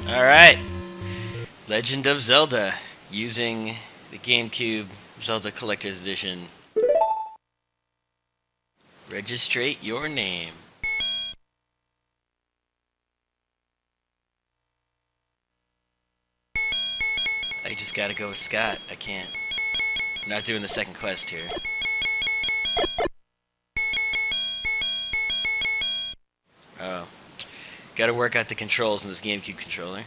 Alright. Legend of Zelda. Using the GameCube Zelda Collector's Edition. Registrate your name. I just gotta go with Scott. I can't. I'm not doing the second quest here. Oh. Gotta work out the controls in this GameCube controller.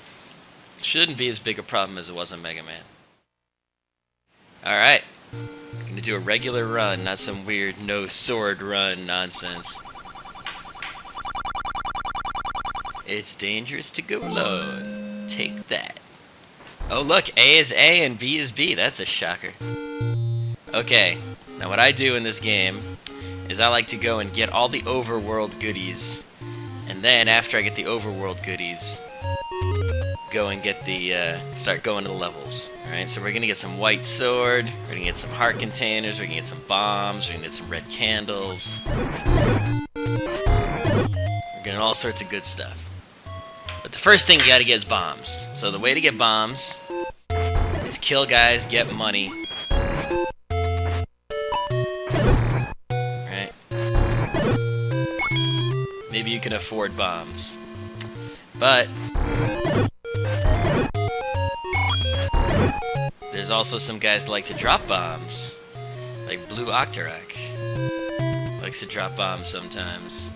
Shouldn't be as big a problem as it was on Mega Man. Alright. Gonna do a regular run, not some weird no sword run nonsense. It's dangerous to go alone. Take that. Oh look, A is A and B is B. That's a shocker. Okay, now what I do in this game is I like to go and get all the overworld goodies. And then after I get the overworld goodies, go and get the, start going to the levels. Alright, so we're gonna get some white sword, we're gonna get some heart containers, we're gonna get some bombs, we're gonna get some red candles. We're getting all sorts of good stuff. But the first thing you gotta get is bombs. So the way to get bombs is kill guys, get money. Right? Maybe you can afford bombs. But there's also some guys that like to drop bombs. Like Blue Octorok. Likes to drop bombs sometimes.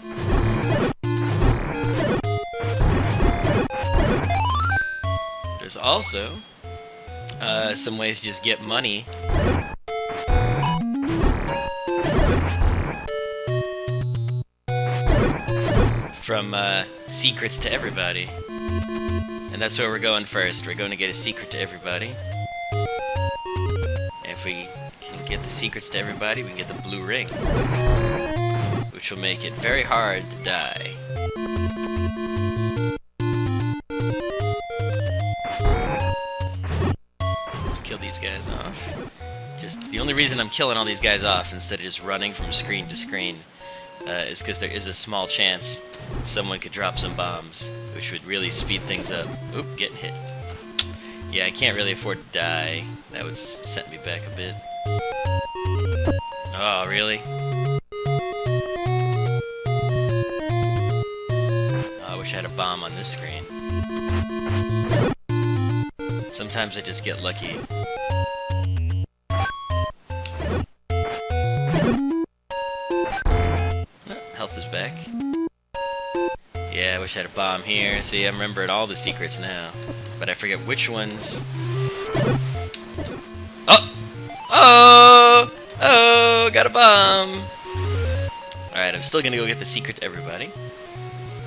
There's also some ways to just get money. From secrets to everybody. And that's where we're going first. We're going to get a secret to everybody. And if we can get the secrets to everybody, we can get the blue ring. Which will make it very hard to die. Kill these guys off. Just the only reason I'm killing all these guys off instead of just running from screen to screen is because there is a small chance someone could drop some bombs, which would really speed things up. Oop, getting hit. Yeah, I can't really afford to die. That would set me back a bit. Oh, really? Oh, I wish I had a bomb on this screen. Sometimes I just get lucky. Health is back. Yeah, I wish I had a bomb here. See, I'm remembering all the secrets now. But I forget which ones. Oh! Oh! Oh! Got a bomb! Alright, I'm still gonna go get the secret to everybody.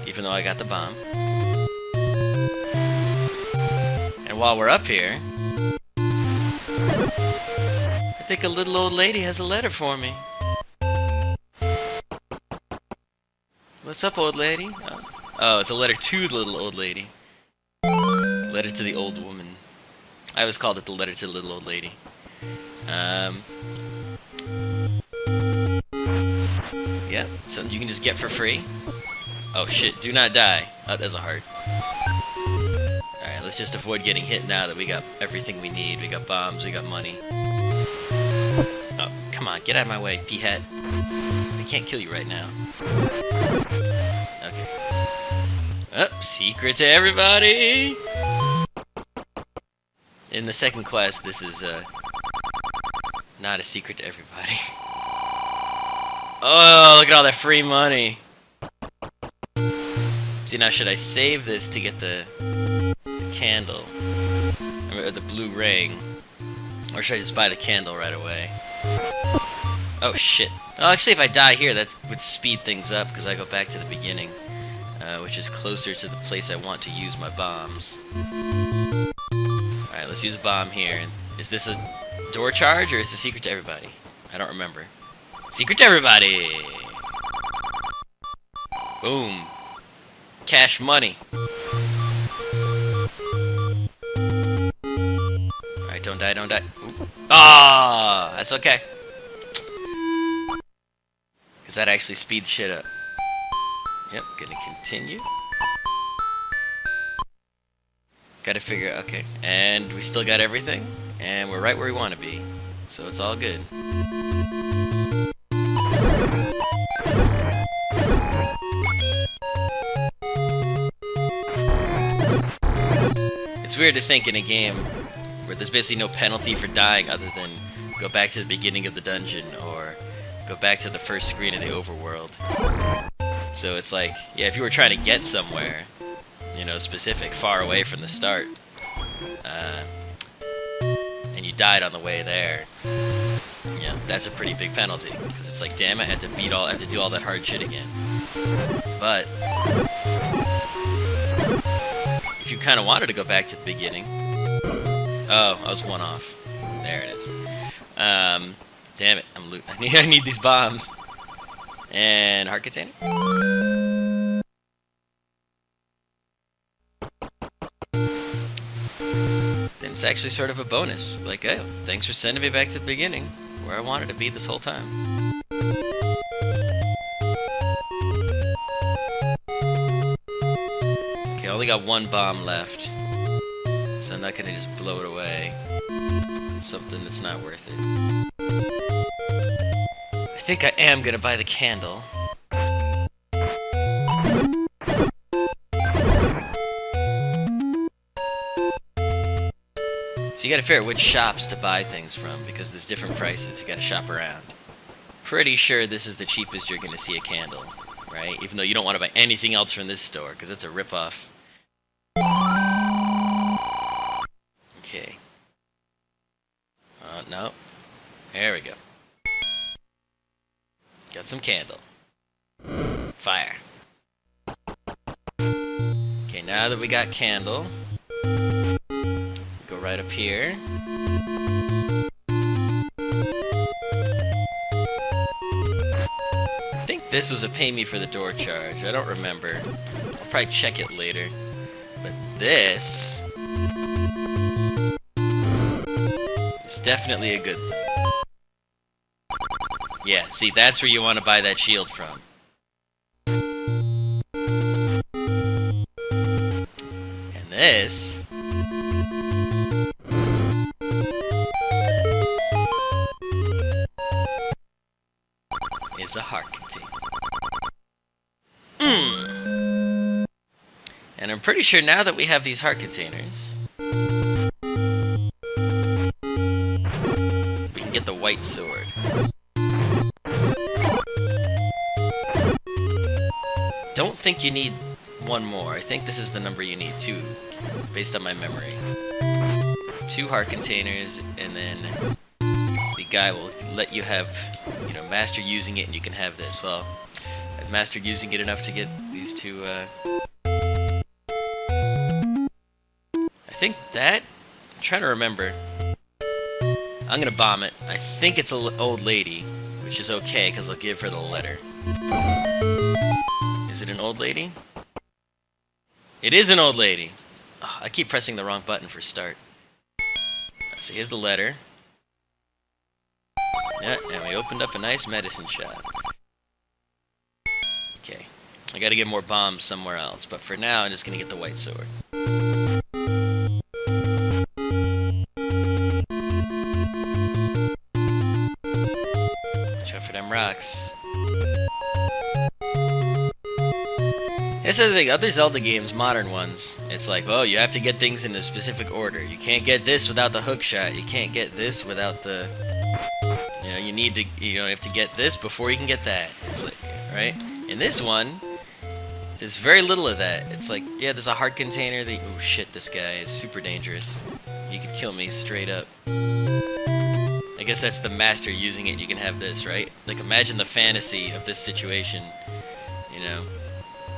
Even though I got the bomb. And while we're up here, I think a little old lady has a letter for me. What's up, old lady? Oh, it's a letter to the little old lady. Letter to the old woman. I always called it the letter to the little old lady. Yeah, something you can just get for free. Oh shit, do not die. Oh, that's a heart. Alright, let's just avoid getting hit now that we got everything we need. We got bombs, we got money. Oh, come on, get out of my way, P-hat. I can't kill you right now. Okay. Oh, secret to everybody! In the second quest, this is, not a secret to everybody. Oh, look at all that free money! See, now should I save this to get the candle? Or the blue ring? Or should I just buy the candle right away? Oh shit. Well, actually if I die here, that would speed things up, because I go back to the beginning. Which is closer to the place I want to use my bombs. Alright, let's use a bomb here. Is this a door charge, or is it a secret to everybody? I don't remember. Secret to everybody! Boom. Cash money. Alright, don't die, don't die. Ah, that's okay. Because that actually speeds shit up. Yep, gonna continue. Gotta figure, okay. And we still got everything, and we're right where we want to be. So it's all good. It's weird to think in a game where there's basically no penalty for dying other than go back to the beginning of the dungeon or go back to the first screen of the overworld. So it's like, yeah, if you were trying to get somewhere, you know, specific, far away from the start, and you died on the way there, yeah, that's a pretty big penalty, because it's like, damn, I had to do all that hard shit again. But if you kind of wanted to go back to the beginning, oh, I was one off. There it is. Damn it, I need these bombs. And heart container. Then it's actually sort of a bonus. Like, oh, thanks for sending me back to the beginning, where I wanted to be this whole time. Okay, I only got one bomb left, so I'm not gonna just blow it away. It's something that's not worth it. I think I am gonna buy the candle. So you gotta figure out which shops to buy things from, because there's different prices. You gotta shop around. Pretty sure this is the cheapest you're gonna see a candle, right? Even though you don't want to buy anything else from this store, because it's a ripoff. Okay. No. There we go. Got some candle. Fire. Okay, now that we got candle, go right up here. I think this was a pay me for the door charge. I don't remember. I'll probably check it later. But this is definitely a good thing. Yeah, see, that's where you want to buy that shield from. And this is a heart container. And I'm pretty sure now that we have these heart containers, we can get the white sword. Don't think you need one more. I think this is the number you need, 2, based on my memory. 2 heart containers, and then the guy will let you have, you know, master using it, and you can have this. Well, I've mastered using it enough to get these 2, I think that, I'm trying to remember. I'm gonna bomb it. I think it's an old lady, which is okay, because I'll give her the letter. Is it an old lady? It is an old lady! Oh, I keep pressing the wrong button for start. So here's the letter. Yeah, and we opened up a nice medicine shop. Okay. I gotta get more bombs somewhere else, but for now I'm just gonna get the white sword. Watch out for them rocks. This is the thing, other Zelda games, modern ones, it's like, oh, you have to get things in a specific order. You can't get this without the hook shot. You can't get this without the... You know, you have to get this before you can get that. It's like, right? In this one, there's very little of that. It's like, yeah, there's a heart container. Oh shit, this guy is super dangerous. He could kill me straight up. I guess that's the master using it. You can have this, right? Like, imagine the fantasy of this situation, you know?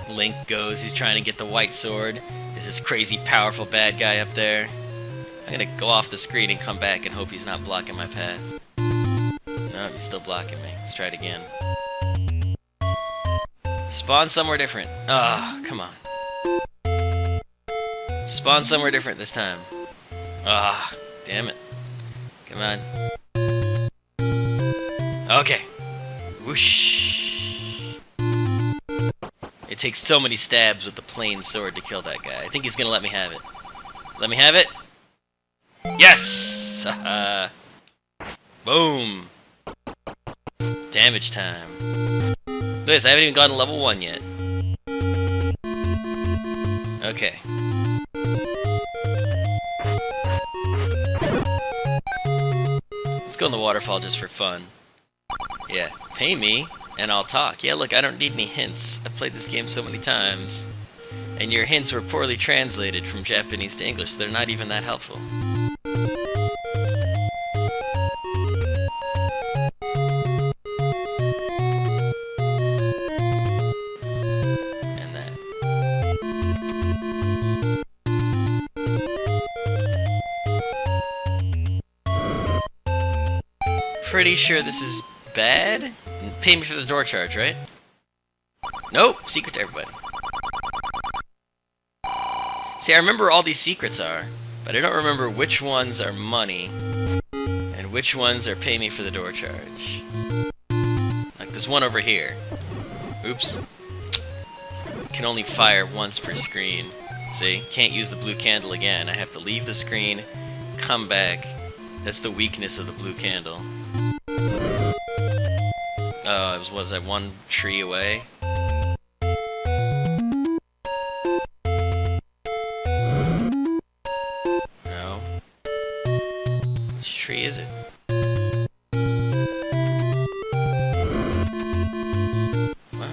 Link goes, he's trying to get the white sword. There's this crazy powerful bad guy up there. I'm gonna go off the screen and come back and hope he's not blocking my path. No, he's still blocking me. Let's try it again. Spawn somewhere different. Ah, come on. Spawn somewhere different this time. Ah, damn it. Come on. Okay. Whoosh. It takes so many stabs with the plain sword to kill that guy. I think he's gonna let me have it. Let me have it. Yes! Boom. Damage time. Look at this, I haven't even gotten to level 1 yet. Okay. Let's go in the waterfall just for fun. Yeah, pay me, and I'll talk. Yeah, look, I don't need any hints. I've played this game so many times. And your hints were poorly translated from Japanese to English. They're not even that helpful. And that. Pretty sure this is bad. Pay me for the door charge, right? Nope, secret to everybody. See, I remember all these secrets are, but I don't remember which ones are money and which ones are pay me for the door charge. Like this one over here. Oops. Can only fire once per screen. See, can't use the blue candle again. I have to leave the screen, come back. That's the weakness of the blue candle. Oh, was I one tree away? No. Which tree is it? What?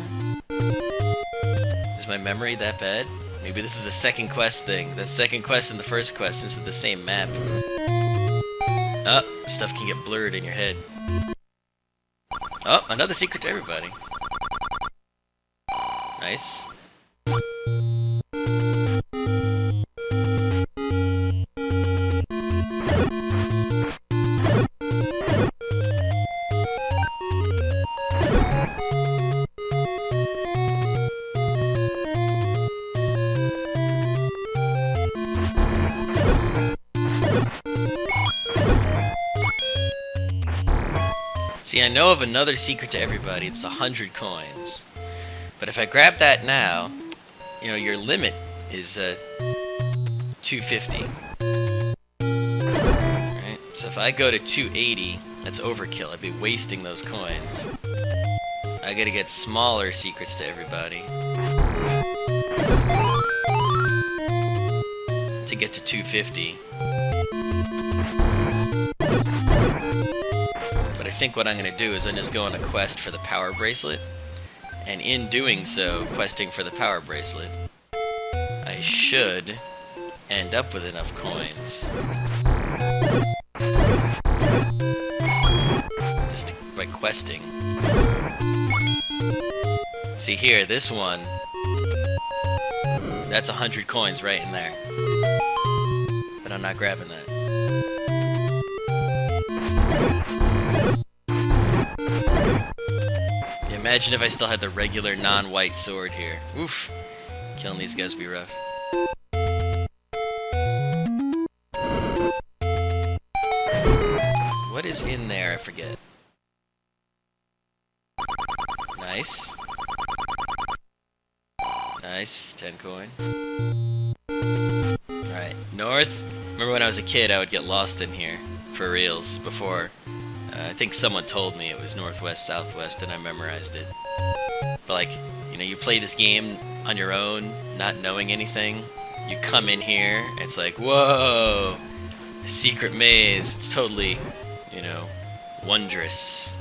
Is my memory that bad? Maybe this is a second quest thing. The second quest and the first quest is the same map. Oh, stuff can get blurred in your head. Oh, another secret to everybody. Nice. See, I know of another secret to everybody. It's 100 coins. But if I grab that now, you know, your limit is 250. Right? So if I go to 280, that's overkill. I'd be wasting those coins. I gotta get smaller secrets to everybody to get to 250. But I think what I'm going to do is I'm just going to quest for the power bracelet, and in doing so, questing for the power bracelet, I should end up with enough coins. Just by questing. See here, this one, that's 100 coins right in there. But I'm not grabbing that. Imagine if I still had the regular non-white sword here. Oof. Killing these guys would be rough. What is in there? I forget. Nice. Nice. 10 coin. Alright. North. Remember when I was a kid, I would get lost in here. For reals. Before. I think someone told me it was northwest, southwest, and I memorized it. But like, you know, you play this game on your own, not knowing anything. You come in here, it's like, whoa, a secret maze. It's totally, you know, wondrous.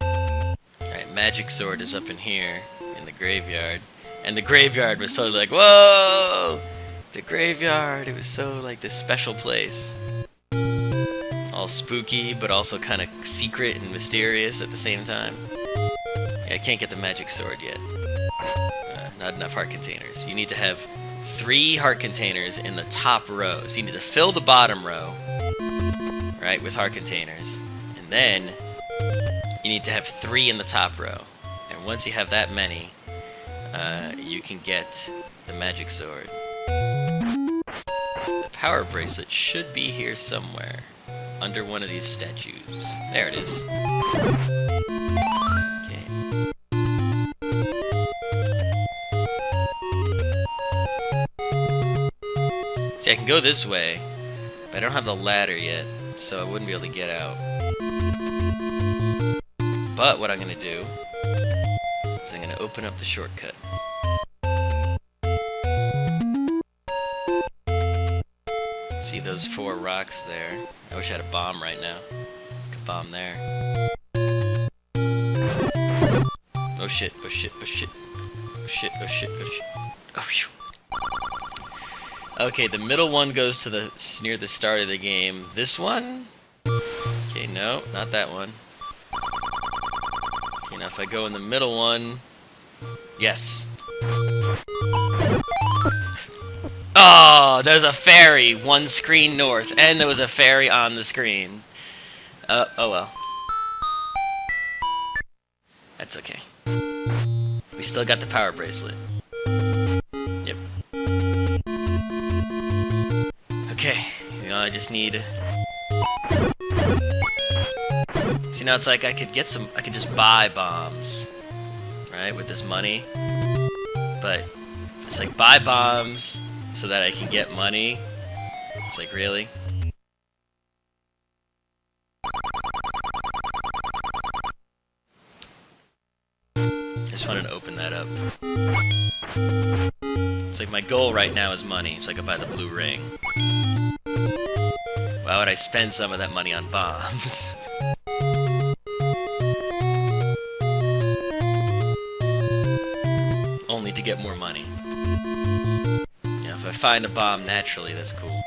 Alright, magic sword is up in here, in the graveyard. And the graveyard was totally like, whoa, the graveyard. It was so like this special place. All spooky, but also kind of secret and mysterious at the same time. Yeah, I can't get the magic sword yet. Not enough heart containers. You need to have 3 heart containers in the top row. So you need to fill the bottom row, right, with heart containers. And then you need to have 3 in the top row. And once you have that many, you can get the magic sword. The power bracelet should be here somewhere. Under one of these statues. There it is. Okay. See, I can go this way, but I don't have the ladder yet, so I wouldn't be able to get out. But what I'm going to do is I'm going to open up the shortcut. See those 4 rocks there? I wish I had a bomb right now. A bomb there. Oh shit, oh shit, oh shit. Oh shit, oh shit, oh shit. Oh shoot. Okay, the middle one goes to the near the start of the game. This one? Okay, no, not that one. Okay, now if I go in the middle one... Yes. Oh, there's a fairy 1 screen north, and there was a fairy on the screen. Oh well. That's okay. We still got the power bracelet. Yep. Okay, I just need... See, now it's like I could just buy bombs, right, with this money. But it's like buy bombs so that I can get money. It's like, really? I just wanted to open that up. It's like my goal right now is money, so I could buy the blue ring. Why would I spend some of that money on bombs? Only to get more money. You know, if I find a bomb naturally, that's cool.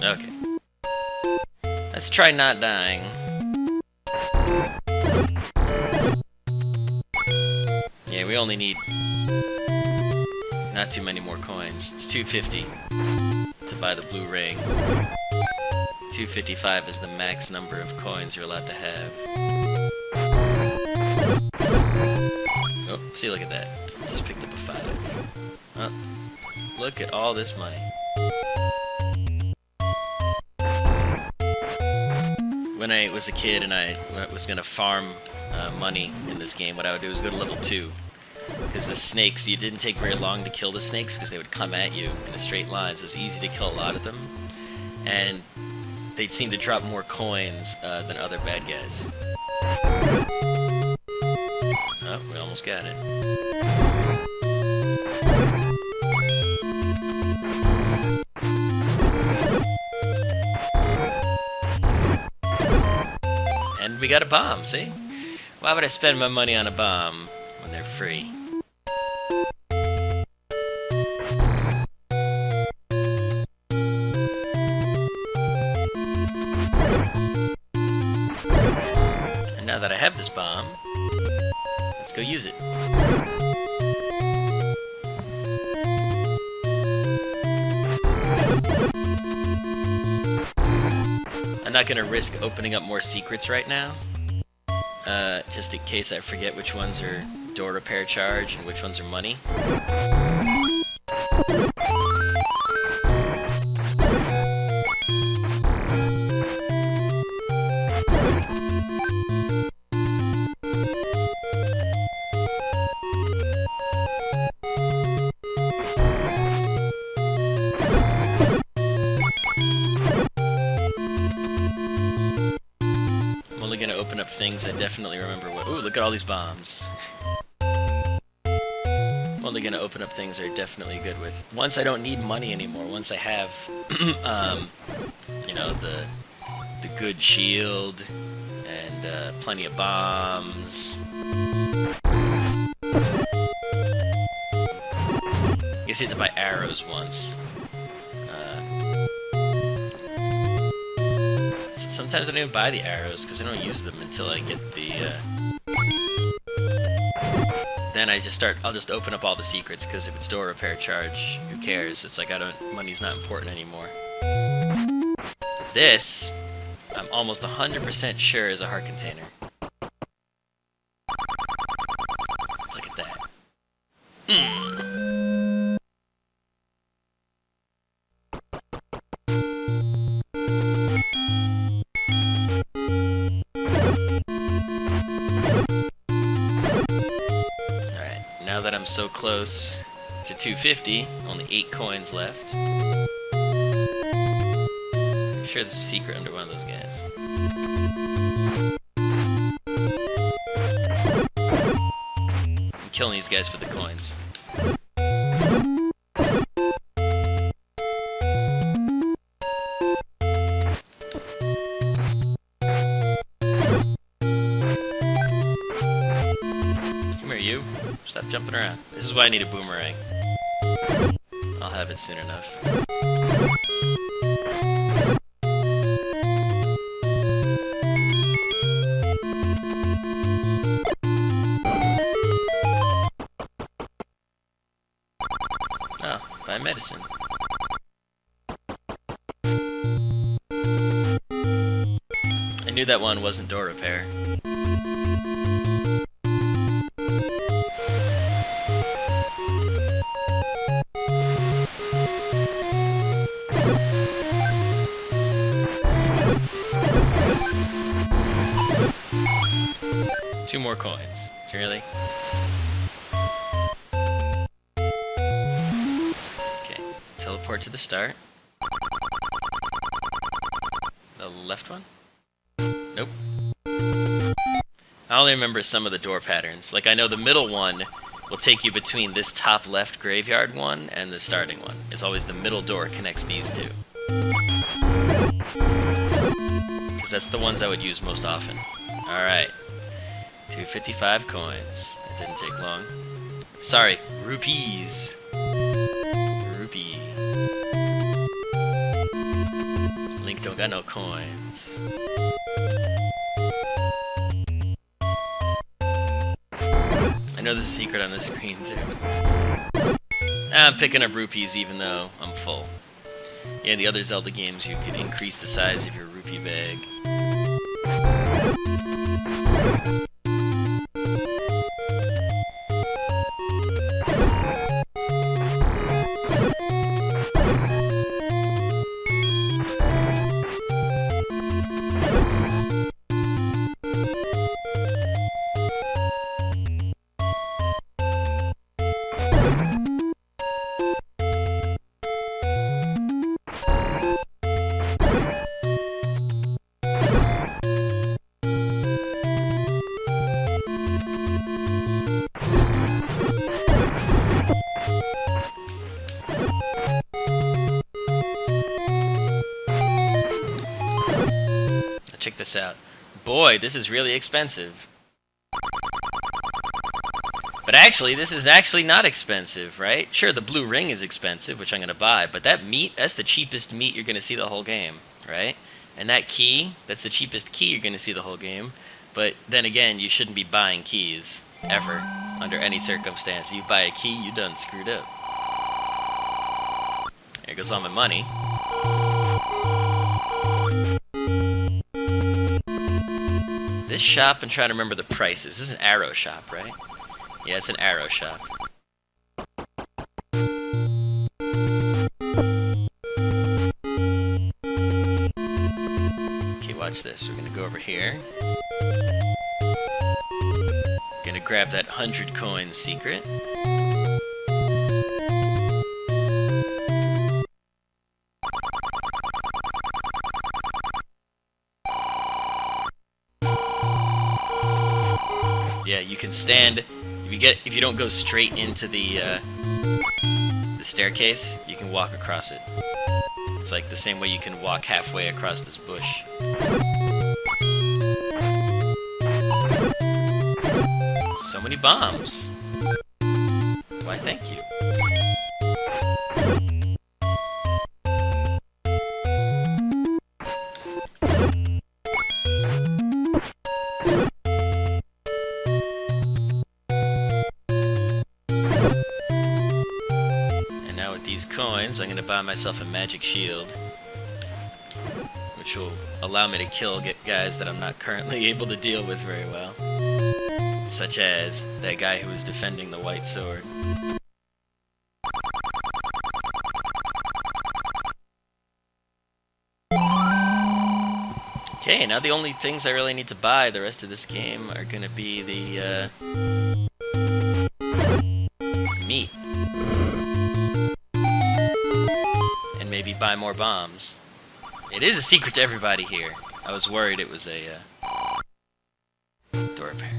Okay. Let's try not dying. Yeah, we only need not too many more coins. It's 250 to buy the blue ring. 255 is the max number of coins you're allowed to have. Oh, see, look at that. Just picked up a 5. Oh, look at all this money. When I was a kid and I was gonna farm money in this game, what I would do is go to level 2. Because the snakes, you didn't take very long to kill the snakes because they would come at you in a straight line, so it was easy to kill a lot of them. And they'd seem to drop more coins than other bad guys. Oh, we almost got it. And we got a bomb, see? Why would I spend my money on a bomb when they're free? And now that I have this bomb, let's go use it. I'm not gonna risk opening up more secrets right now. Just in case I forget which ones are door repair charge and which ones are money. Gonna open up things I definitely remember what. Ooh, look at all these bombs. I'm only gonna open up things I'm definitely good with. Once I don't need money anymore, once I have, you know, the good shield and plenty of bombs. I guess you had to buy arrows once. Sometimes I don't even buy the arrows because I don't use them until I get the. Then I'll just open up all the secrets because if it's door repair charge, who cares? It's like money's not important anymore. This, I'm almost 100% sure is a heart container. Look at that. Now that I'm so close to 250. Only 8 coins left. I'm sure there's a secret under one of those guys. I'm killing these guys for the coins. You. Stop jumping around. This is why I need a boomerang. I'll have it soon enough. Oh, buy medicine. I knew that one wasn't door repair. 2 more coins. Really? Okay. Teleport to the start. The left one? Nope. I only remember some of the door patterns. Like, I know the middle one will take you between this top left graveyard one and the starting one. It's always the middle door connects these two. Because that's the ones I would use most often. Alright. 255 coins. It didn't take long. Sorry, rupees. Rupee. Link don't got no coins. I know there's a secret on the screen too. I'm picking up rupees even though I'm full. Yeah, in the other Zelda games you can increase the size of your rupee bag. Check this out. Boy, this is really expensive. But actually, this is actually not expensive, right? Sure, the blue ring is expensive, which I'm going to buy, but that meat, that's the cheapest meat you're going to see the whole game, right? And that key, that's the cheapest key you're going to see the whole game. But then again, you shouldn't be buying keys, ever, under any circumstance. You buy a key, you done screwed up. There goes all my money. This shop, I'm trying to remember the prices. This is an arrow shop, right? Yeah, it's an arrow shop. Okay, watch this. We're gonna go over here. Gonna grab that 100 coin secret. Yeah, you can stand. If you don't go straight into the staircase, you can walk across it. It's like the same way you can walk halfway across this bush. So many bombs. Why, thank you. These coins, I'm going to buy myself a magic shield, which will allow me to kill guys that I'm not currently able to deal with very well, such as that guy who was defending the white sword. Okay, now the only things I really need to buy the rest of this game are going to be the meat. And maybe buy more bombs. It is a secret to everybody here. I was worried it was a door repair.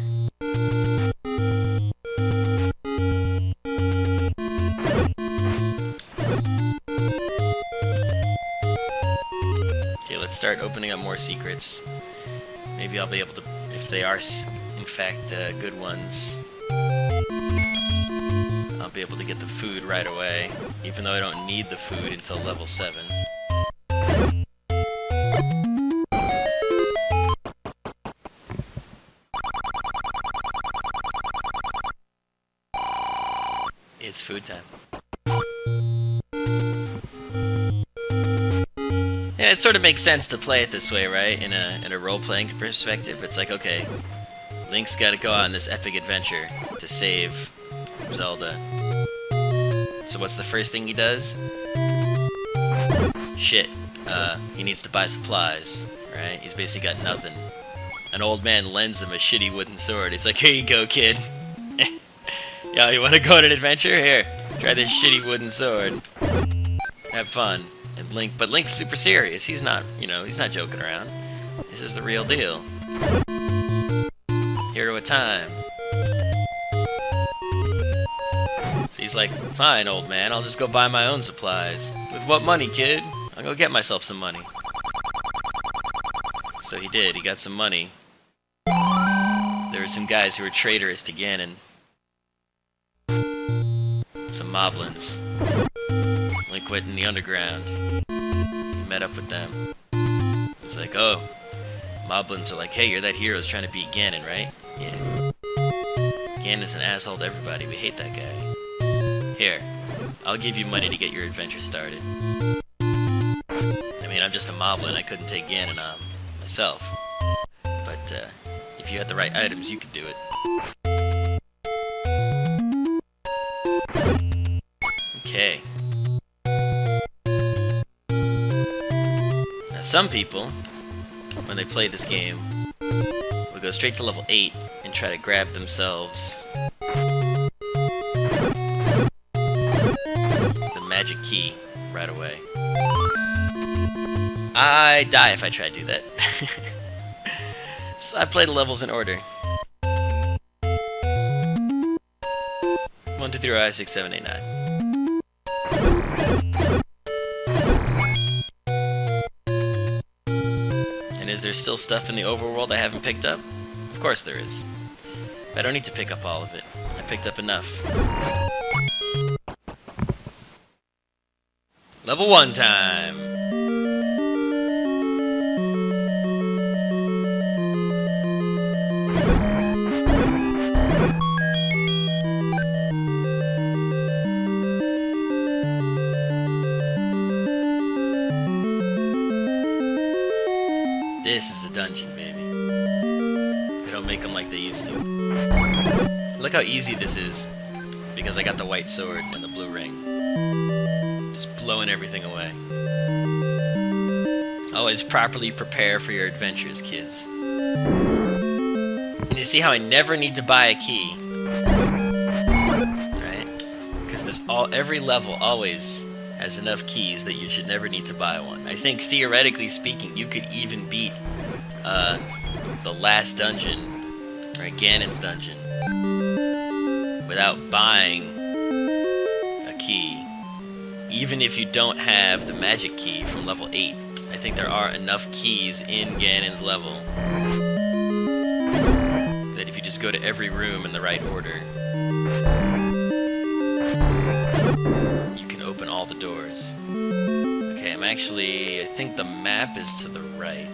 Okay, let's start opening up more secrets. Maybe I'll be able to, if they are in fact good ones, I'll be able to get the food right away, even though I don't need the food until level 7. It's food time. Yeah, it sort of makes sense to play it this way, right? In a role-playing perspective, it's like, okay, Link's got to go out on this epic adventure to save Zelda. So what's the first thing he does? Shit. He needs to buy supplies, right? He's basically got nothing. An old man lends him a shitty wooden sword. He's like, here you go, kid. Yo, you want to go on an adventure? Here, try this shitty wooden sword. Have fun. And but Link's super serious. He's not, he's not joking around. This is the real deal. Hero of time. So he's like, fine, old man, I'll just go buy my own supplies. With what money, kid? I'll go get myself some money. So he did. He got some money. There were some guys who were traitorous to Ganon. Some moblins. Link went in the underground. He met up with them. It's like, oh, moblins are like, hey, you're that hero who's trying to beat Ganon, right? Yeah. Ganon's an asshole to everybody. We hate that guy. Here, I'll give you money to get your adventure started. I mean, I'm just a moblin. I couldn't take Ganon on myself. But if you had the right items, you could do it. Okay. Now some people, when they play this game, will go straight to level 8 and try to grab themselves the magic key right away. I die if I try to do that. So I play the levels in order. 1, 2, 3, 4, 5, 6, 7, 8, 9. And is there still stuff in the overworld I haven't picked up? Of course there is. But I don't need to pick up all of it. I picked up enough. Level 1 time! This is a dungeon, baby. They don't make them like they used to. Look how easy this is, because I got the white sword and the blue ring. Just blowing everything away. Always properly prepare for your adventures, kids. And you see how I never need to buy a key? Right? Because every level always has enough keys that you should never need to buy one. I think, theoretically speaking, you could even beat the last dungeon, right, Ganon's dungeon, without buying a key, even if you don't have the magic key from level 8. I think there are enough keys in Ganon's level that if you just go to every room in the right order, you can open all the doors. Okay, I think the map is to the right.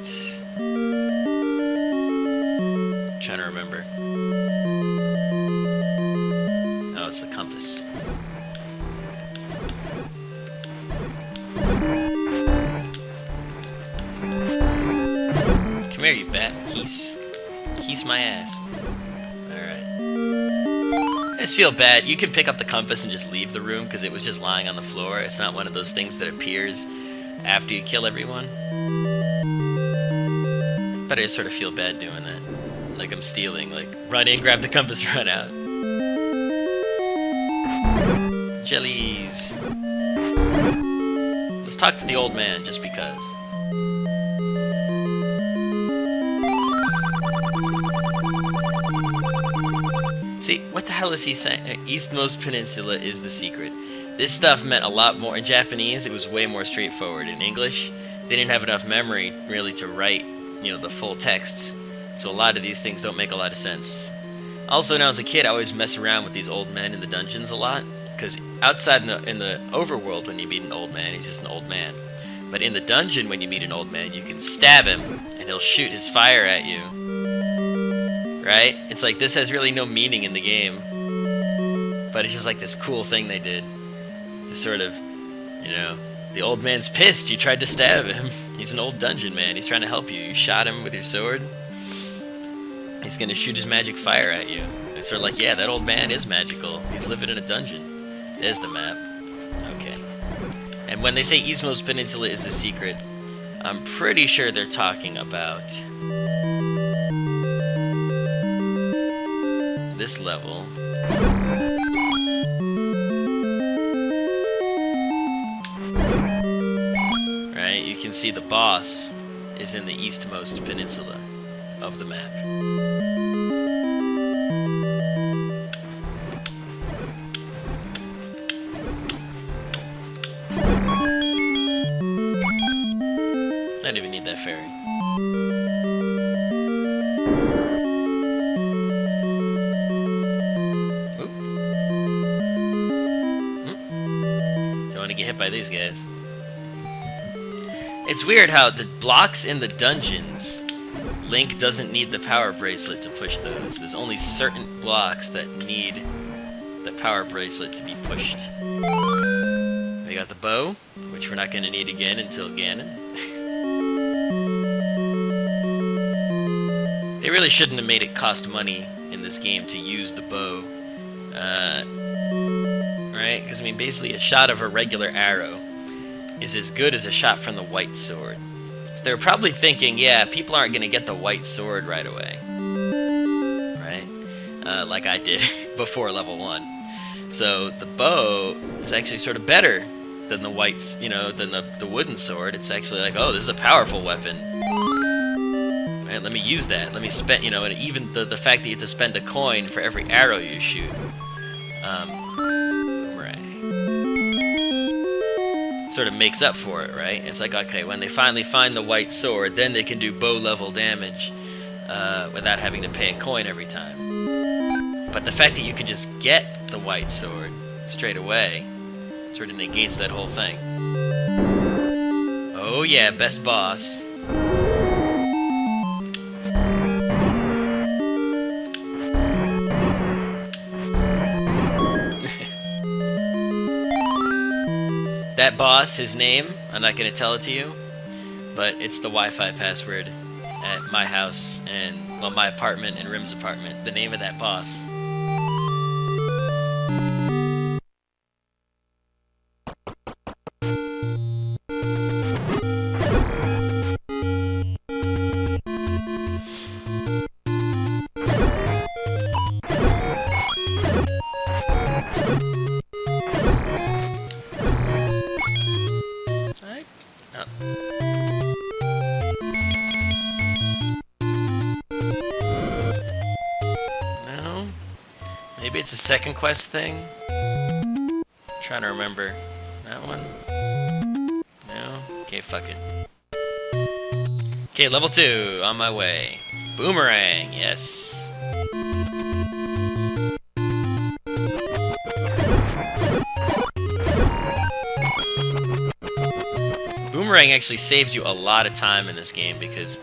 I'm trying to remember. Oh, it's the compass. Come here, you bat. Keese my ass. Alright. I just feel bad. You can pick up the compass and just leave the room because it was just lying on the floor. It's not one of those things that appears after you kill everyone. But I just sort of feel bad doing that. Like I'm stealing. Like, run in, grab the compass, run out. jellies. Let's talk to the old man, just because. See, what the hell is he saying? Eastmost Peninsula is the secret. This stuff meant a lot more. In Japanese, it was way more straightforward. In English, they didn't have enough memory, really, to write, you know, the full texts. So a lot of these things don't make a lot of sense. Also, when I was a kid, I always mess around with these old men in the dungeons a lot. Because outside in the overworld, when you meet an old man, he's just an old man. But in the dungeon, when you meet an old man, you can stab him, and he'll shoot his fire at you. Right? It's like, this has really no meaning in the game. But it's just like this cool thing they did. To sort of, you know, the old man's pissed. You tried to stab him. He's an old dungeon man. He's trying to help you. You shot him with your sword. He's gonna shoot his magic fire at you. It's sort of like, yeah, that old man is magical. He's living in a dungeon. There's the map. Okay. And when they say Eastmost Peninsula is the secret, I'm pretty sure they're talking about this level. Right? You can see the boss is in the eastmost peninsula of the map. I didn't even need that fairy. Oop. Don't want to get hit by these guys. It's weird how the blocks in the dungeons, Link doesn't need the power bracelet to push those. There's only certain blocks that need the power bracelet to be pushed. We got the bow, which we're not going to need again until Ganon. They really shouldn't have made it cost money in this game to use the bow. Right? Because, I mean, basically a shot of a regular arrow is as good as a shot from the white sword. So they were probably thinking, yeah, people aren't going to get the white sword right away. Right? Like I did before level 1. So the bow is actually sort of better than the white, you know, than the wooden sword. It's actually like, oh, this is a powerful weapon. Right, let me use that. Let me spend, you know, and even the fact that you have to spend a coin for every arrow you shoot. Sort of makes up for it, right? It's like, okay, when they finally find the white sword, then they can do bow level damage without having to pay a coin every time. But the fact that you can just get the white sword straight away sort of negates that whole thing. Oh yeah, best boss. That boss, his name, I'm not going to tell it to you, but it's the Wi-Fi password at my house and, well, my apartment and Rim's apartment. The name of that boss. Maybe it's a second quest thing? I'm trying to remember. That one? No? Okay, fuck it. Okay, level 2, on my way. Boomerang, yes. Boomerang actually saves you a lot of time in this game because,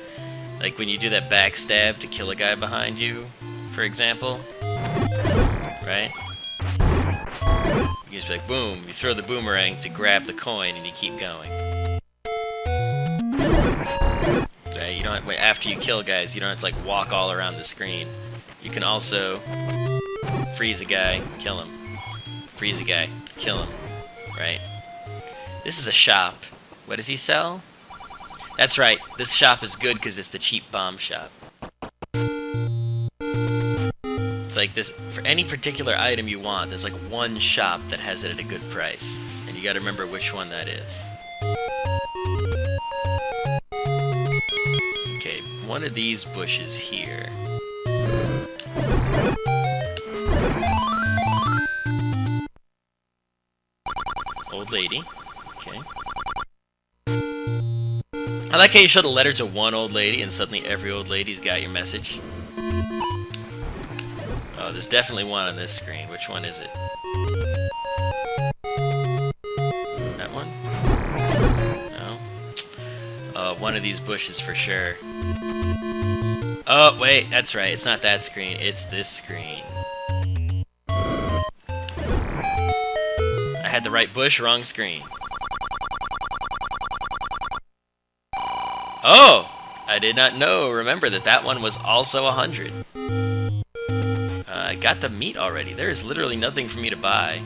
like, when you do that backstab to kill a guy behind you, for example, right? You just be like, boom, you throw the boomerang to grab the coin and you keep going. Right? You don't have, after you kill guys, you don't have to like walk all around the screen. You can also freeze a guy, kill him. Freeze a guy, kill him. Right? This is a shop. What does he sell? That's right, this shop is good because it's the cheap bomb shop. It's like this, for any particular item you want, there's like one shop that has it at a good price. And you gotta remember which one that is. Okay, one of these bushes here. Old lady. Okay. I like how you showed a letter to one old lady and suddenly every old lady's got your message. Oh, there's definitely one on this screen. Which one is it? That one? No. One of these bushes for sure. Oh, wait, that's right. It's not that screen. It's this screen. I had the right bush, wrong screen. Oh! I did not know. Remember that that one was also 100. I got the meat already. There is literally nothing for me to buy.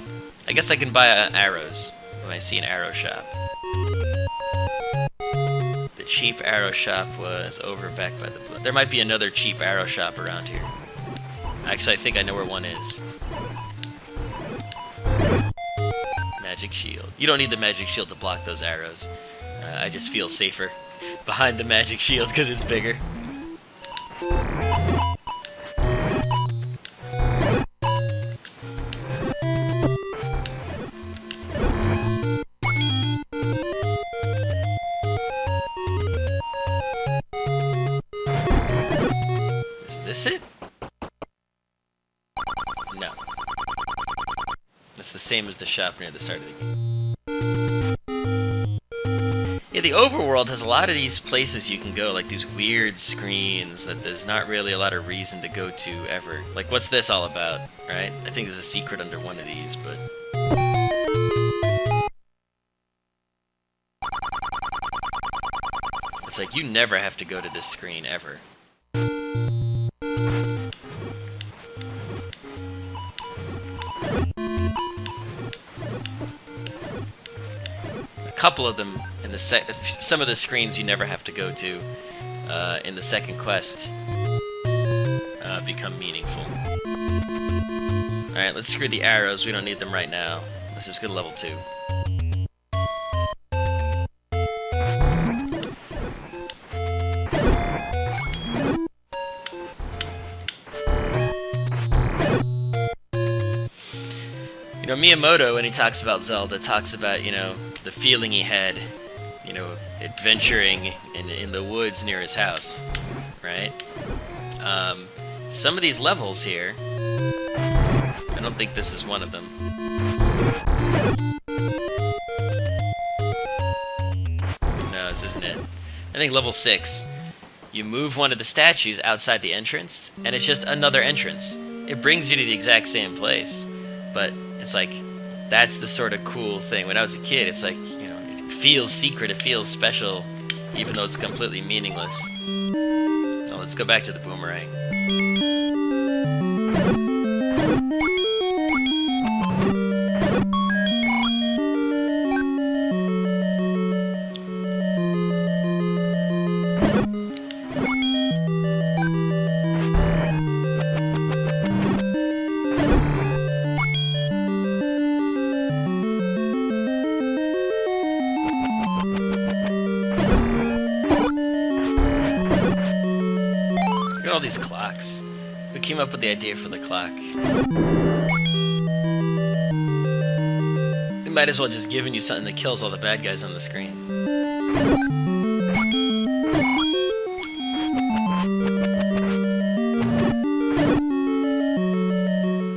I guess I can buy arrows when I see an arrow shop. The cheap arrow shop was over back by the... There might be another cheap arrow shop around here. Actually, I think I know where one is. Magic shield. You don't need the magic shield to block those arrows. I just feel safer behind the magic shield because it's bigger. Is this it? No. That's the same as the shop near the start of the game. Yeah, the overworld has a lot of these places you can go, like these weird screens that there's not really a lot of reason to go to ever. Like, what's this all about, right? I think there's a secret under one of these, but... It's like, you never have to go to this screen, ever. A couple of them in the some of the screens you never have to go to in the second quest become meaningful. Alright, let's screw the arrows. We don't need them right now. Let's just go to level 2. You know, Miyamoto, when he talks about Zelda, talks about, you know, the feeling he had, you know, adventuring in the woods near his house, right? Some of these levels here, I don't think this is one of them. No, this isn't it. I think level 6, you move one of the statues outside the entrance, and it's just another entrance. It brings you to the exact same place, but it's like, that's the sort of cool thing. When I was a kid, it's like, you know, it feels secret, it feels special, even though it's completely meaningless. So let's go back to the boomerang. All these clocks. Who came up with the idea for the clock? They might as well just given you something that kills all the bad guys on the screen.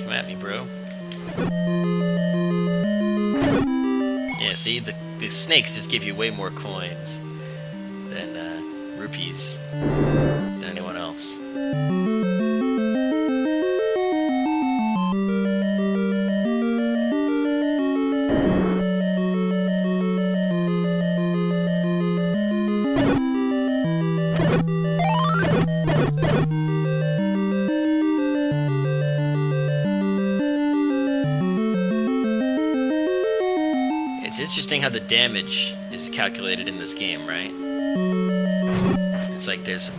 Come at me, bro. Yeah, see, the snakes just give you way more coins than rupees than anyone else. It's interesting how the damage is calculated in this game, right? It's like there's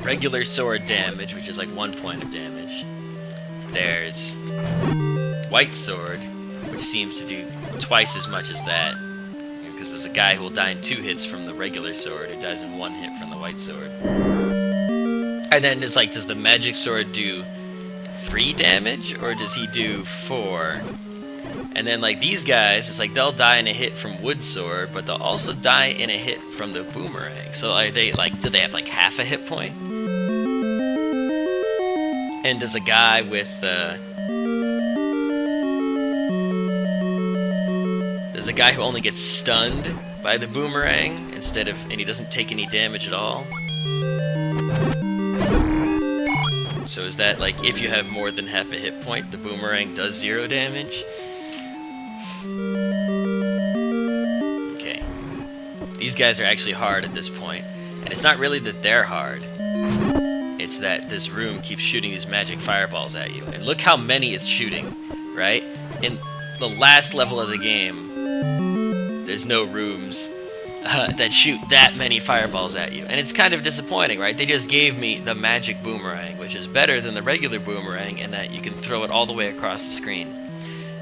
regular sword damage, which is like 1 point of damage. there's White Sword, which seems to do twice as much as that. Because there's a guy who will die in 2 hits from the regular sword, who dies in 1 hit from the White Sword. And then it's like, does the magic sword do 3 damage, or does he do 4? And then like these guys, it's like they'll die in a hit from Wood Sword, but they'll also die in a hit from the boomerang. So are they like, do they have like half a hit point? And does a guy with there's a guy who only gets stunned by the boomerang instead of, and he doesn't take any damage at all. So is that like, if you have more than half a hit point, the boomerang does 0 damage? Okay. These guys are actually hard at this point. And it's not really that they're hard. It's that this room keeps shooting these magic fireballs at you. And look how many it's shooting, right? In the last level of the game, there's no rooms that shoot that many fireballs at you. And it's kind of disappointing, right? They just gave me the magic boomerang, which is better than the regular boomerang in that you can throw it all the way across the screen.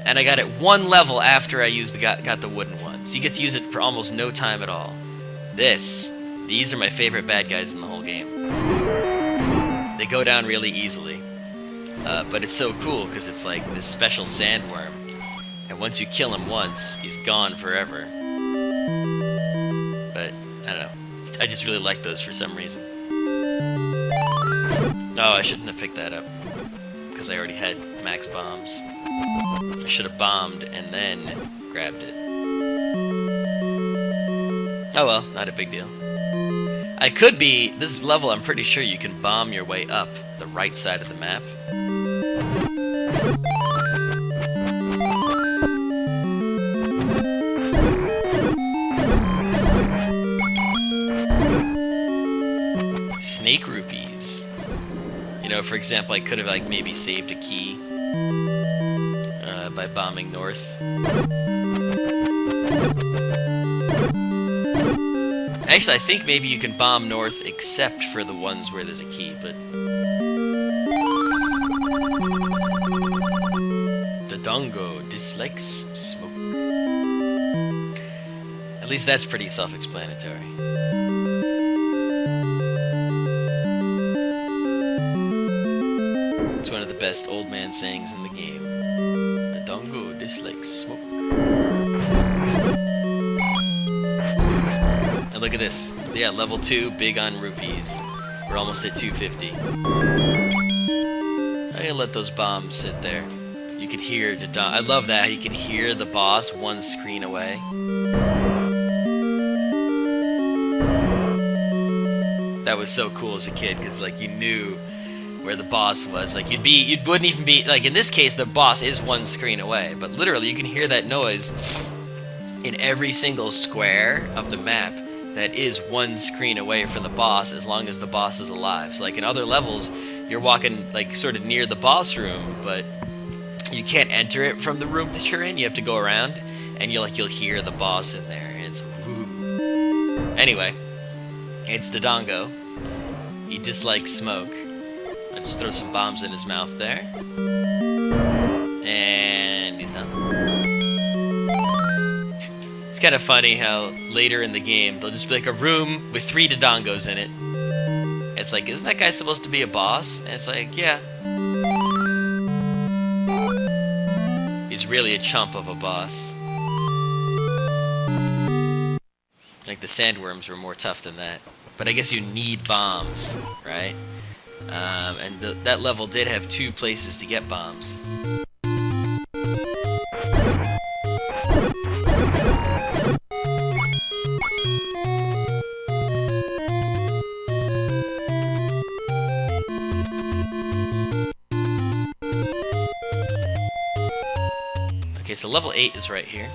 And I got it 1 level after I used got the wooden one. So you get to use it for almost no time at all. These are my favorite bad guys in the whole game. They go down really easily. But it's so cool because it's like this special sandworm. And once you kill him once, he's gone forever. But, I don't know. I just really like those for some reason. No, I shouldn't have picked that up. Because I already had max bombs. I should have bombed and then grabbed it. Oh well, not a big deal. I could be... This level, I'm pretty sure you can bomb your way up the right side of the map. Snake rupees. You know, for example, I could have like maybe saved a key by bombing north. Actually, I think maybe you can bomb north except for the ones where there's a key, but... Dodongo dislikes smoke. At least that's pretty self-explanatory. It's one of the best old man sayings in the game. Dodongo dislikes smoke. And look at this. Yeah, level 2, big on rupees. We're almost at 250. I'm gonna let those bombs sit there. You can hear I love that, you can hear the boss 1 screen away. That was so cool as a kid, because like you knew where the boss was. Like you wouldn't even be, like in this case the boss is 1 screen away, but literally you can hear that noise in every single square of the map that is 1 screen away from the boss, as long as the boss is alive. So like in other levels, you're walking like sort of near the boss room, but you can't enter it from the room that you're in. You have to go around, and you'll hear the boss in there. And it's woo. Anyway, it's Dodongo. He dislikes smoke. I just throw some bombs in his mouth there, and he's done. It's kind of funny how later in the game, there'll just be like a room with 3 Dodongos in it. It's like, isn't that guy supposed to be a boss? And it's like, yeah. He's really a chump of a boss. Like the sandworms were more tough than that. But I guess you need bombs, right? And that level did have 2 places to get bombs. Okay, so level 8 is right here.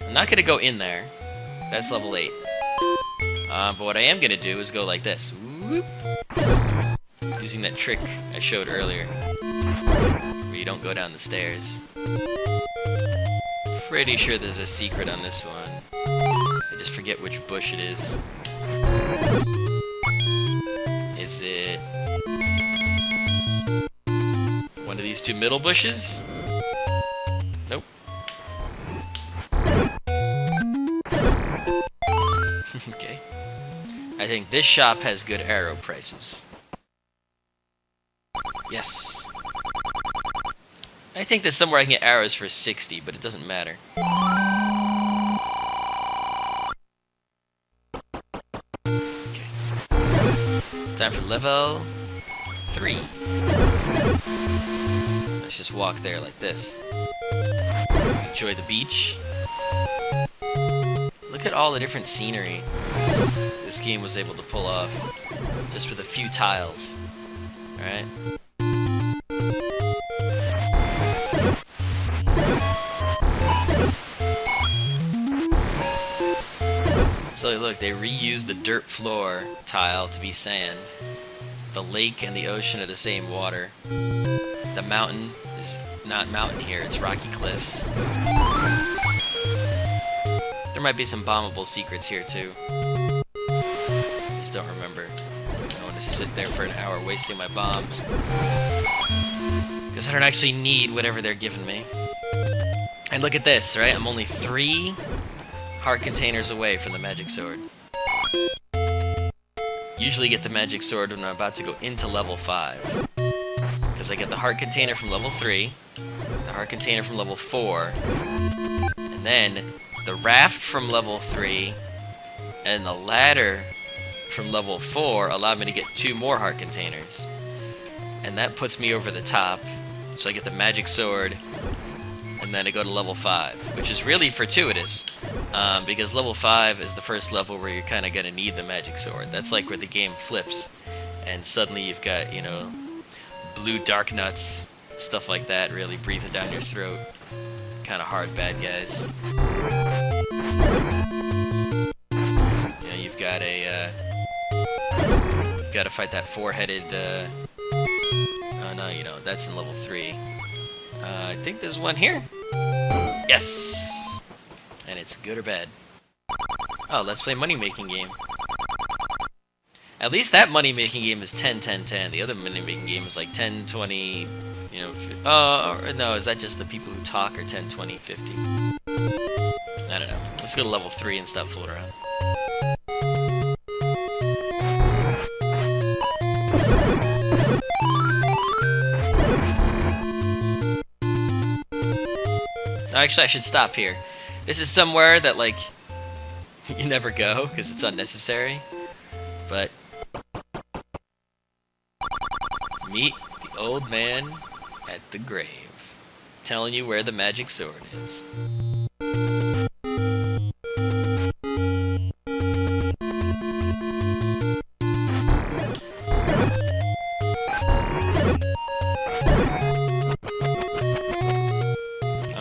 I'm not gonna go in there. That's level 8. But what I am gonna do is go like this. Whoop. Using that trick I showed earlier. Where you don't go down the stairs. Pretty sure there's a secret on this one. I just forget which bush it is. Is it... these two middle bushes? Nope. Okay. I think this shop has good arrow prices. Yes. I think there's somewhere I can get arrows for 60, but it doesn't matter. Okay. Time for level 3. Let's just walk there like this. Enjoy the beach. Look at all the different scenery this game was able to pull off just with a few tiles. Alright? So look, they reused the dirt floor tile to be sand. The lake and the ocean are the same water. The mountain is not mountain here, it's rocky cliffs. There might be some bombable secrets here too. Just don't remember. I don't want to sit there for an hour wasting my bombs. Because I don't actually need whatever they're giving me. And look at this, right? I'm only 3 heart containers away from the magic sword. Usually get the magic sword when I'm about to go into level 5. Because I get the heart container from level 3, the heart container from level 4, and then the raft from level 3, and the ladder from level 4 allow me to get 2 more heart containers. And that puts me over the top, so I get the magic sword, and then I go to level 5, which is really fortuitous, because level 5 is the first level where you're kind of going to need the magic sword. That's like where the game flips, and suddenly you've got, you know, blue dark nuts, stuff like that, really breathing down your throat. Kind of hard bad guys. You know, you've got to fight that 4-headed, oh no, you know, that's in level 3. I think there's one here. Yes! And it's good or bad. Oh, let's play money-making game. At least that money-making game is 10, 10, 10. The other money-making game is like 10, 20, you know... no, is that just the people who talk or 10, 20, 50? I don't know. Let's go to level 3 and stop fooling around. Actually, I should stop here. This is somewhere that, like, you never go, because it's unnecessary. But... meet the old man at the grave, telling you where the magic sword is.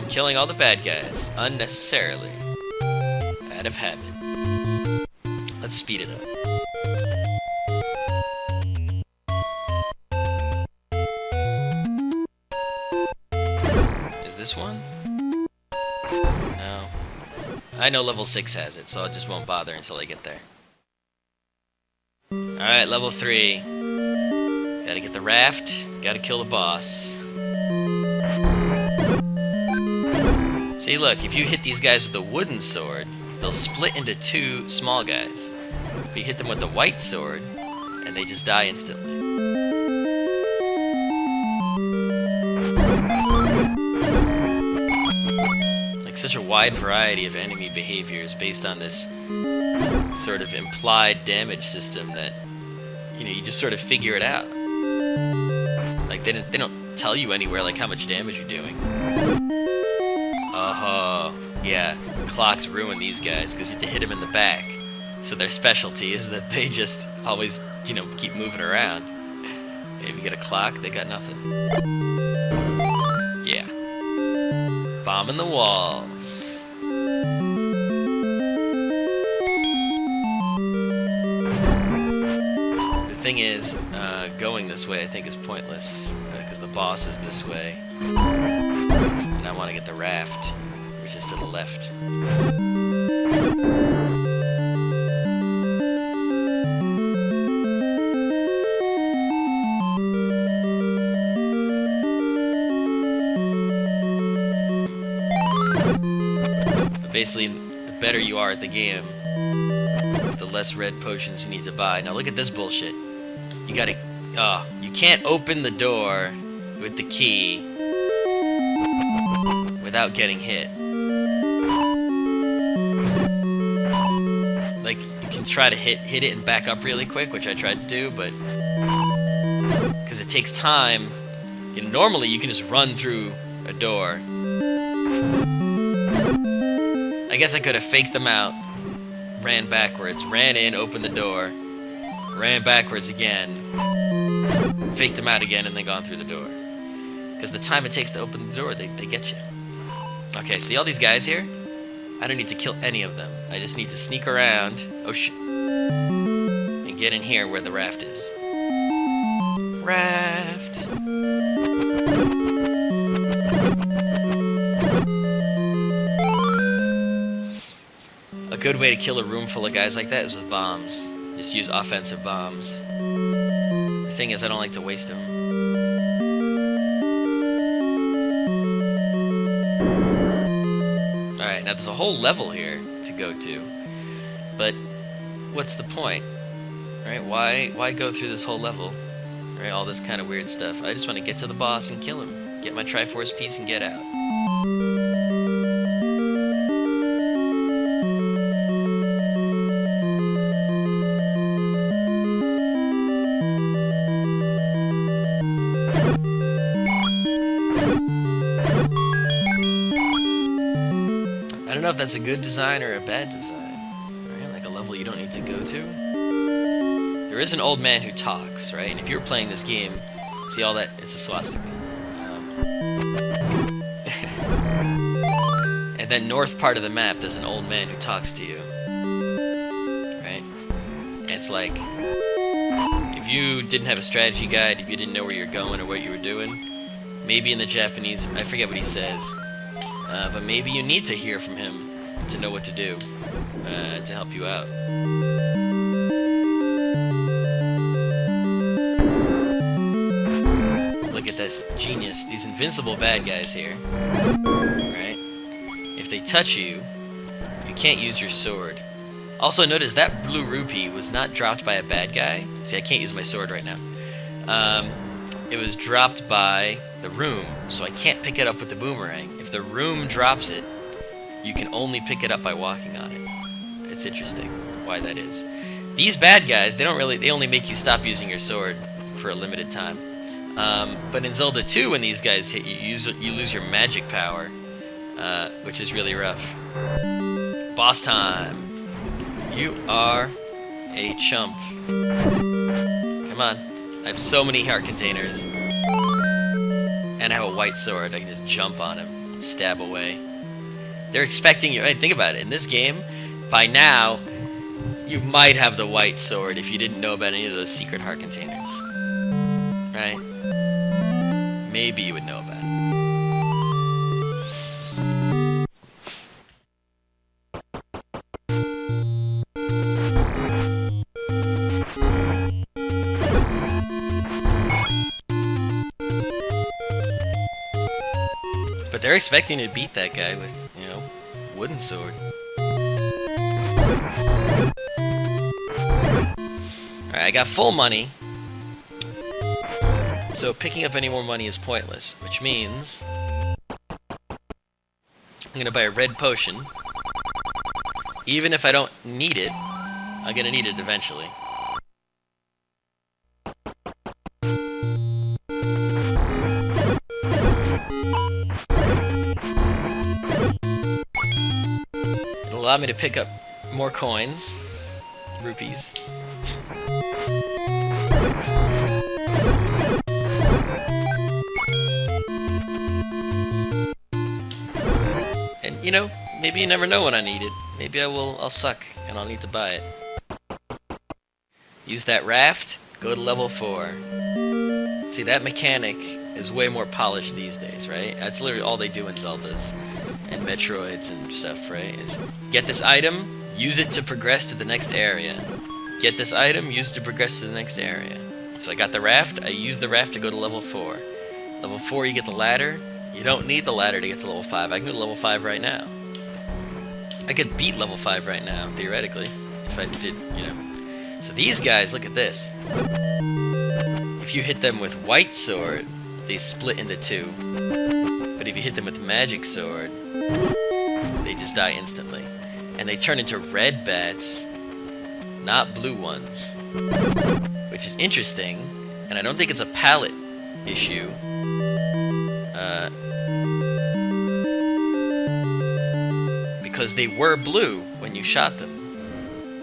Killing all the bad guys, unnecessarily, out of habit. Let's speed it up. Is this one? No. I know level 6 has it, so I just won't bother until I get there. Alright, level 3. Gotta get the raft, gotta kill the boss. See, look, if you hit these guys with a wooden sword, they'll split into 2 small guys. But you hit them with the white sword, and they just die instantly. Like, such a wide variety of enemy behaviors based on this sort of implied damage system that, you know, you just sort of figure it out. Like, they don't tell you anywhere, like, how much damage you're doing. Oh, yeah, clocks ruin these guys because you have to hit them in the back. So their specialty is that they just always, you know, keep moving around. If you get a clock, they got nothing. Yeah. Bombing the walls. The thing is, going this way I think is pointless because the boss is this way. And I want to get the raft, which is to the left. Basically, the better you are at the game, the less red potions you need to buy. Now look at this bullshit. You gotta... you can't open the door with the key without getting hit. Like, you can try to hit it and back up really quick, which I tried to do, but... because it takes time. You know, normally you can just run through a door. I guess I could have faked them out, ran backwards, ran in, opened the door, ran backwards again, faked them out again, and then gone through the door. Because the time it takes to open the door, they get you. Okay, see all these guys here? I don't need to kill any of them. I just need to sneak around, oh shit, and get in here where the raft is. Raft! A good way to kill a room full of guys like that is with bombs. Just use offensive bombs. The thing is, I don't like to waste them. Alright, now there's a whole level here to go to. But what's the point? Right? Why go through this whole level? Right? All this kind of weird stuff. I just want to get to the boss and kill him. Get my Triforce piece and get out. I don't know if that's a good design or a bad design, right? Like a level you don't need to go to. There is an old man who talks, right? And if you were playing this game, see all that? It's a swastika. And then north part of the map, there's an old man who talks to you, right? And it's like, if you didn't have a strategy guide, if you didn't know where you're going or what you were doing, maybe in the Japanese, I forget what he says. But maybe you need to hear from him to know what to do, to help you out. Look at this genius, these invincible bad guys here, right? If they touch you, you can't use your sword. Also notice that blue rupee was not dropped by a bad guy. See, I can't use my sword right now. It was dropped by the room, so I can't pick it up with the boomerang. If the room drops it, you can only pick it up by walking on it. It's interesting why that is. These bad guys, they only make you stop using your sword for a limited time. But in Zelda 2, when these guys hit you, you lose your magic power, which is really rough. Boss time. You are a chump. Come on. I have so many heart containers. And I have a white sword. I can just jump on him, stab away. They're expecting you. Hey, think about it. In this game, by now, you might have the white sword if you didn't know about any of those secret heart containers. Right? Maybe you would know about it. But they're expecting to beat that guy with, you know, wooden sword. Alright, I got full money. So picking up any more money is pointless, which means I'm gonna buy a red potion. Even if I don't need it, I'm gonna need it eventually. It'll allow me to pick up more coins, rupees. And, you know, maybe you never know when I need it. Maybe I'll suck and I'll need to buy it. Use that raft, go to level 4. See, that mechanic is way more polished these days, right? That's literally all they do in Zeldas and Metroids and stuff, right? Is get this item, use it to progress to the next area. Get this item, use it to progress to the next area. So I got the raft, I use the raft to go to level 4. Level 4, you get the ladder. You don't need the ladder to get to level 5. I can go to level 5 right now. I could beat level 5 right now, theoretically, if I did, you know. So these guys, look at this. If you hit them with white sword, they split into two. But if you hit them with magic sword, they just die instantly. And they turn into red bats, not blue ones. Which is interesting, and I don't think it's a palette issue. Because they were blue when you shot them.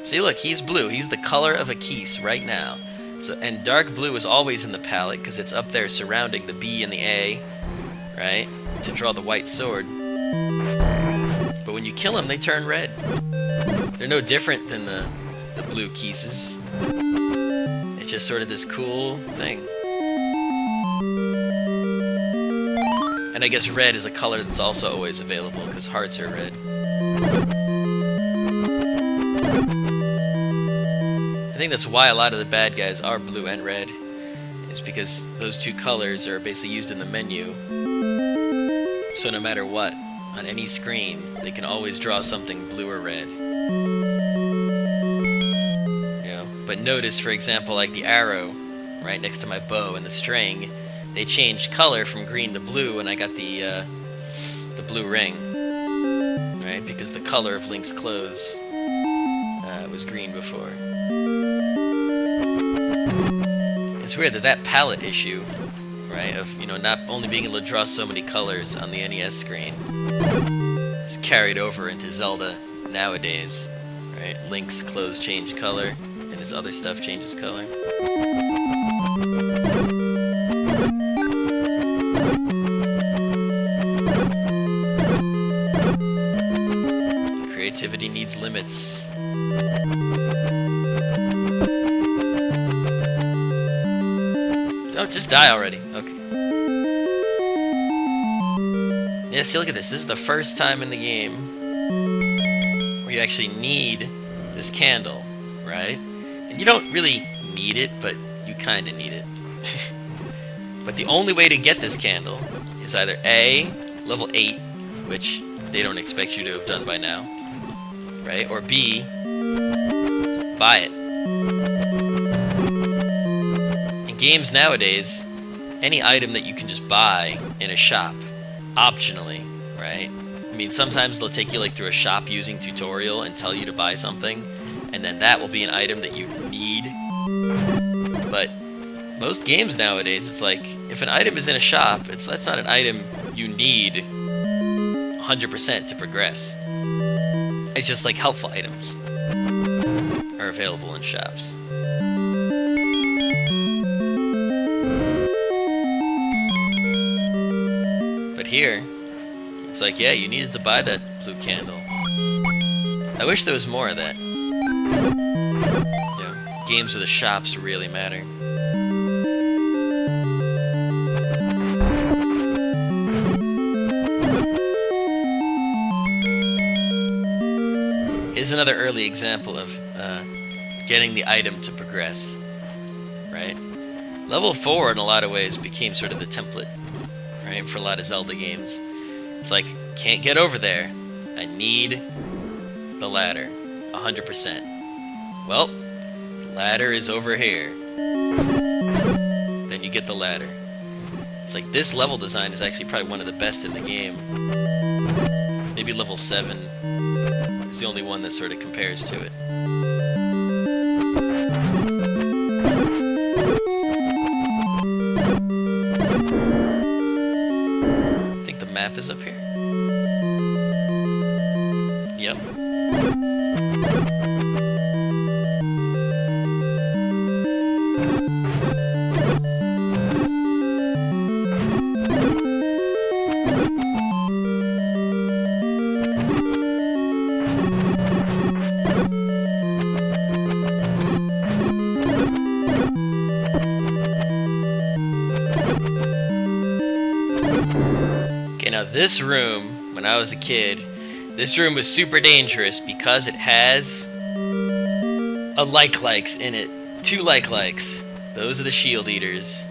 See, look, he's blue. He's the color of a keys right now. So, and dark blue is always in the palette because it's up there surrounding the B and the A, right? To draw the white sword. But when you kill them, they turn red. They're no different than the blue keys. It's just sort of this cool thing. And I guess red is a color that's also always available because hearts are red. I think that's why a lot of the bad guys are blue and red. Is because those two colors are basically used in the menu. So no matter what, on any screen, they can always draw something blue or red. You know, but notice, for example, like the arrow right next to my bow and the string, they changed color from green to blue when I got the blue ring. Right? Because the color of Link's clothes was green before. It's weird that palette issue, right, of, you know, not only being able to draw so many colors on the NES screen is carried over into Zelda nowadays, right? Link's clothes change color, and his other stuff changes color. Creativity needs limits. Oh, just die already. Okay. Yeah, see, look at this. This is the first time in the game where you actually need this candle, right? And you don't really need it, but you kind of need it. But the only way to get this candle is either A, level 8, which they don't expect you to have done by now, right? Or B, buy it. In games nowadays, any item that you can just buy in a shop, optionally, right? I mean, sometimes they'll take you like through a shop using tutorial and tell you to buy something, and then that will be an item that you need. But most games nowadays, it's like, if an item is in a shop, that's not an item you need 100% to progress. It's just like helpful items are available in shops. But here, it's like, yeah, you needed to buy that blue candle. I wish there was more of that. You know, games where the shops really matter. Here's another early example of getting the item to progress, right? Level 4, in a lot of ways, became sort of the template, right, for a lot of Zelda games. It's like, can't get over there. I need the ladder, 100%. Well, ladder is over here. Then you get the ladder. It's like, this level design is actually probably one of the best in the game. Maybe level 7 is the only one that sort of compares to it. I think the map is up here. Yep. Now this room, when I was a kid, this room was super dangerous because it has a like-likes in it. 2 like-likes. Those are the shield eaters.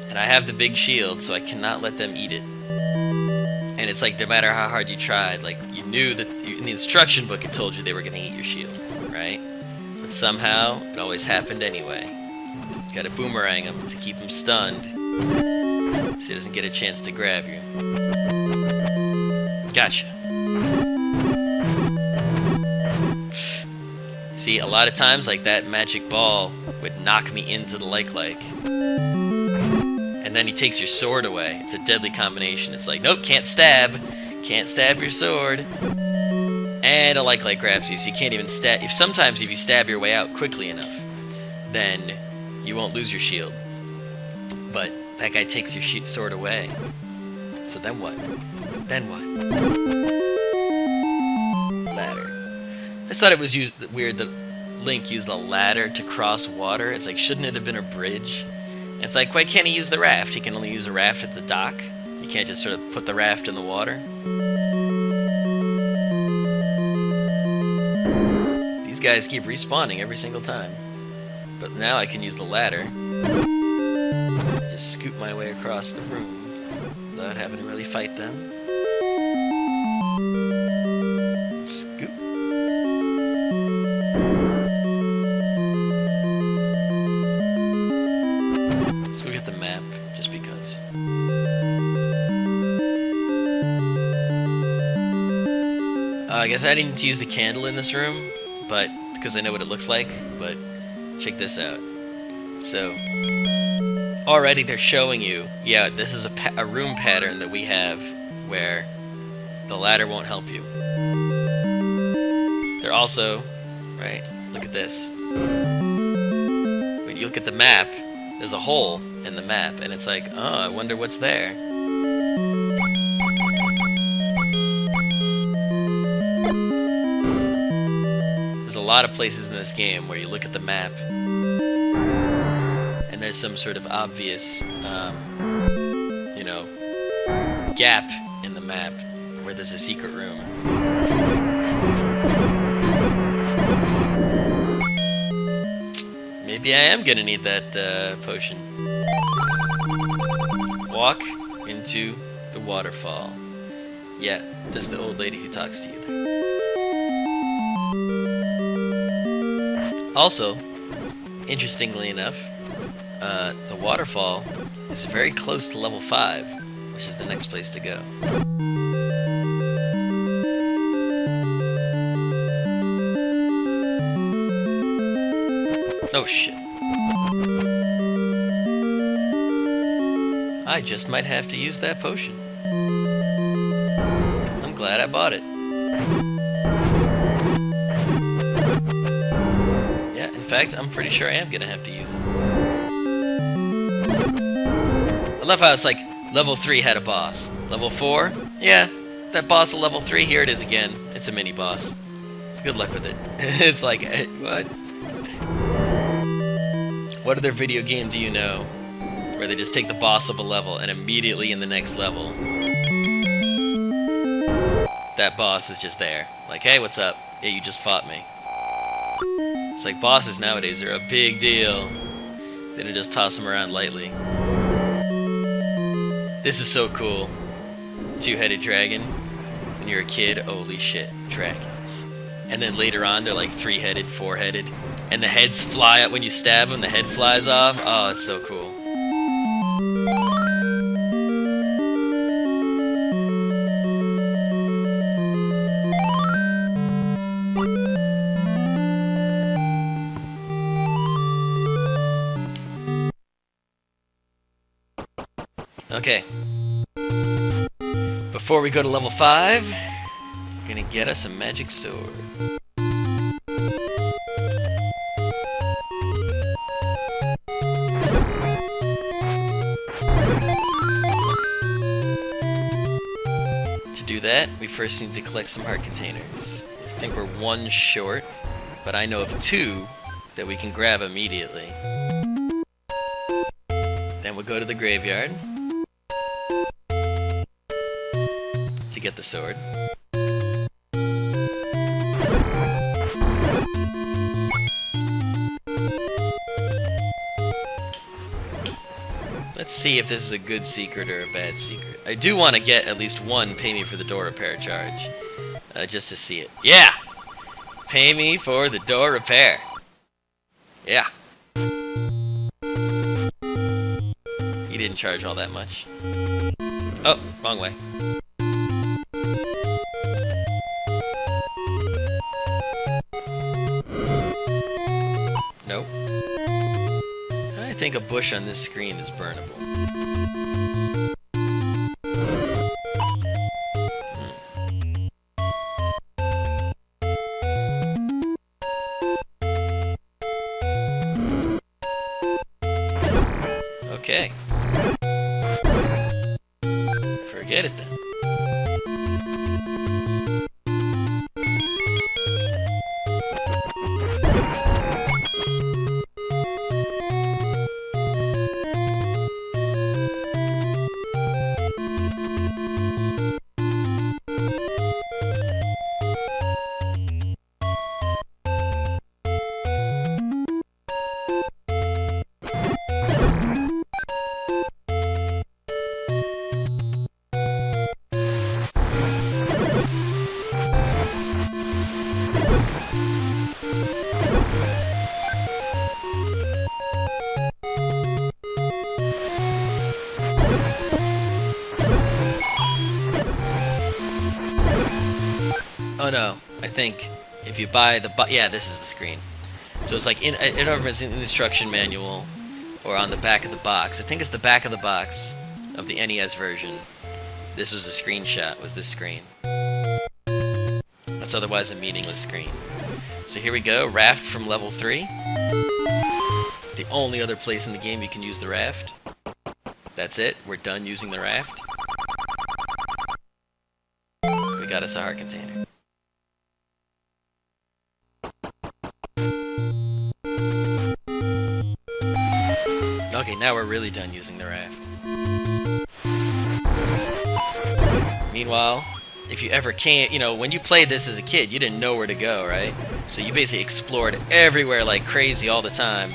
And I have the big shield, so I cannot let them eat it. And it's like no matter how hard you tried, like you knew that in the instruction book it told you they were gonna eat your shield, right? But somehow it always happened anyway. You gotta boomerang him to keep him stunned, so he doesn't get a chance to grab you. Gotcha. See, a lot of times, like that magic ball would knock me into the like. And then he takes your sword away. It's a deadly combination. It's like, nope, can't stab. Can't stab your sword. And a like grabs you, so you can't even stab. Sometimes if you stab your way out quickly enough, then you won't lose your shield. But that guy takes your sword away. So then what? Then what? Ladder. I just thought it was weird that Link used a ladder to cross water. It's like, shouldn't it have been a bridge? It's like, why can't he use the raft? He can only use a raft at the dock. You can't just sort of put the raft in the water. These guys keep respawning every single time. But now I can use the ladder. Just scoot my way across the room without having to really fight them. Scoop. Let's go get the map, just because. I guess I didn't need to use the candle in this room, but because I know what it looks like, but check this out. So, already they're showing you, yeah, this is a room pattern that we have where the ladder won't help you. They're also, right, look at this. When you look at the map, there's a hole in the map, and it's like, oh, I wonder what's there. There's a lot of places in this game where you look at the map, and there's some sort of obvious, you know, gap in the map where there's a secret room. Maybe I am gonna need that potion. Walk into the waterfall. Yeah, this is the old lady who talks to you there. Also, interestingly enough, the waterfall is very close to level 5, which is the next place to go. Oh shit. I just might have to use that potion. I'm glad I bought it. Yeah, in fact, I'm pretty sure I am gonna have to use it. I love how it's like, level 3 had a boss. Level 4? Yeah, that boss at level 3, here it is again. It's a mini boss. So good luck with it. It's like, what? What other video game do you know where they just take the boss of a level and immediately in the next level, that boss is just there? Like, hey, what's up? Yeah, you just fought me. It's like bosses nowadays are a big deal. They don't just toss them around lightly. This is so cool. Two-headed dragon. When you're a kid, holy shit, dragons. And then later on, they're like three-headed, four-headed. And the heads fly up when you stab them, the head flies off. Oh, it's so cool. Okay. Before we go to level 5, we're gonna get us a magic sword. To do that, we first need to collect some heart containers. I think we're 1 short, but I know of 2 that we can grab immediately. Then we'll go to the graveyard to get the sword. Let's see if this is a good secret or a bad secret. I do want to get at least one pay me for the door repair charge. Just to see it. Yeah! Pay me for the door repair. Yeah. He didn't charge all that much. Oh, wrong way. Nope. I think a bush on this screen is burnable. Okay. Forget it then. Oh no, I think if you buy the yeah, this is the screen. So it's like I don't know if it's in the instruction manual or on the back of the box. I think it's the back of the box of the NES version. This was a screenshot, was this screen. That's otherwise a meaningless screen. So here we go, raft from level 3. The only other place in the game you can use the raft. That's it, we're done using the raft. We got us a heart container. Okay, now we're really done using the raft. Meanwhile, if you ever can't, you know, when you played this as a kid, you didn't know where to go, right? So you basically explored everywhere like crazy all the time.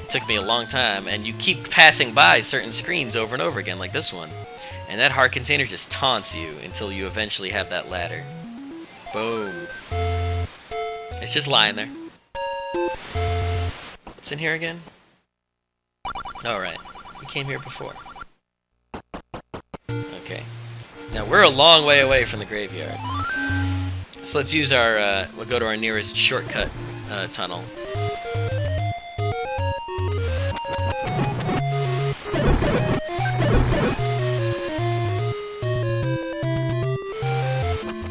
It took me a long time, and you keep passing by certain screens over and over again, like this one. And that heart container just taunts you until you eventually have that ladder. Boom. It's just lying there. What's in here again? Alright, we came here before. Okay. Now we're a long way away from the graveyard. So let's use our, we'll go to our nearest shortcut tunnel.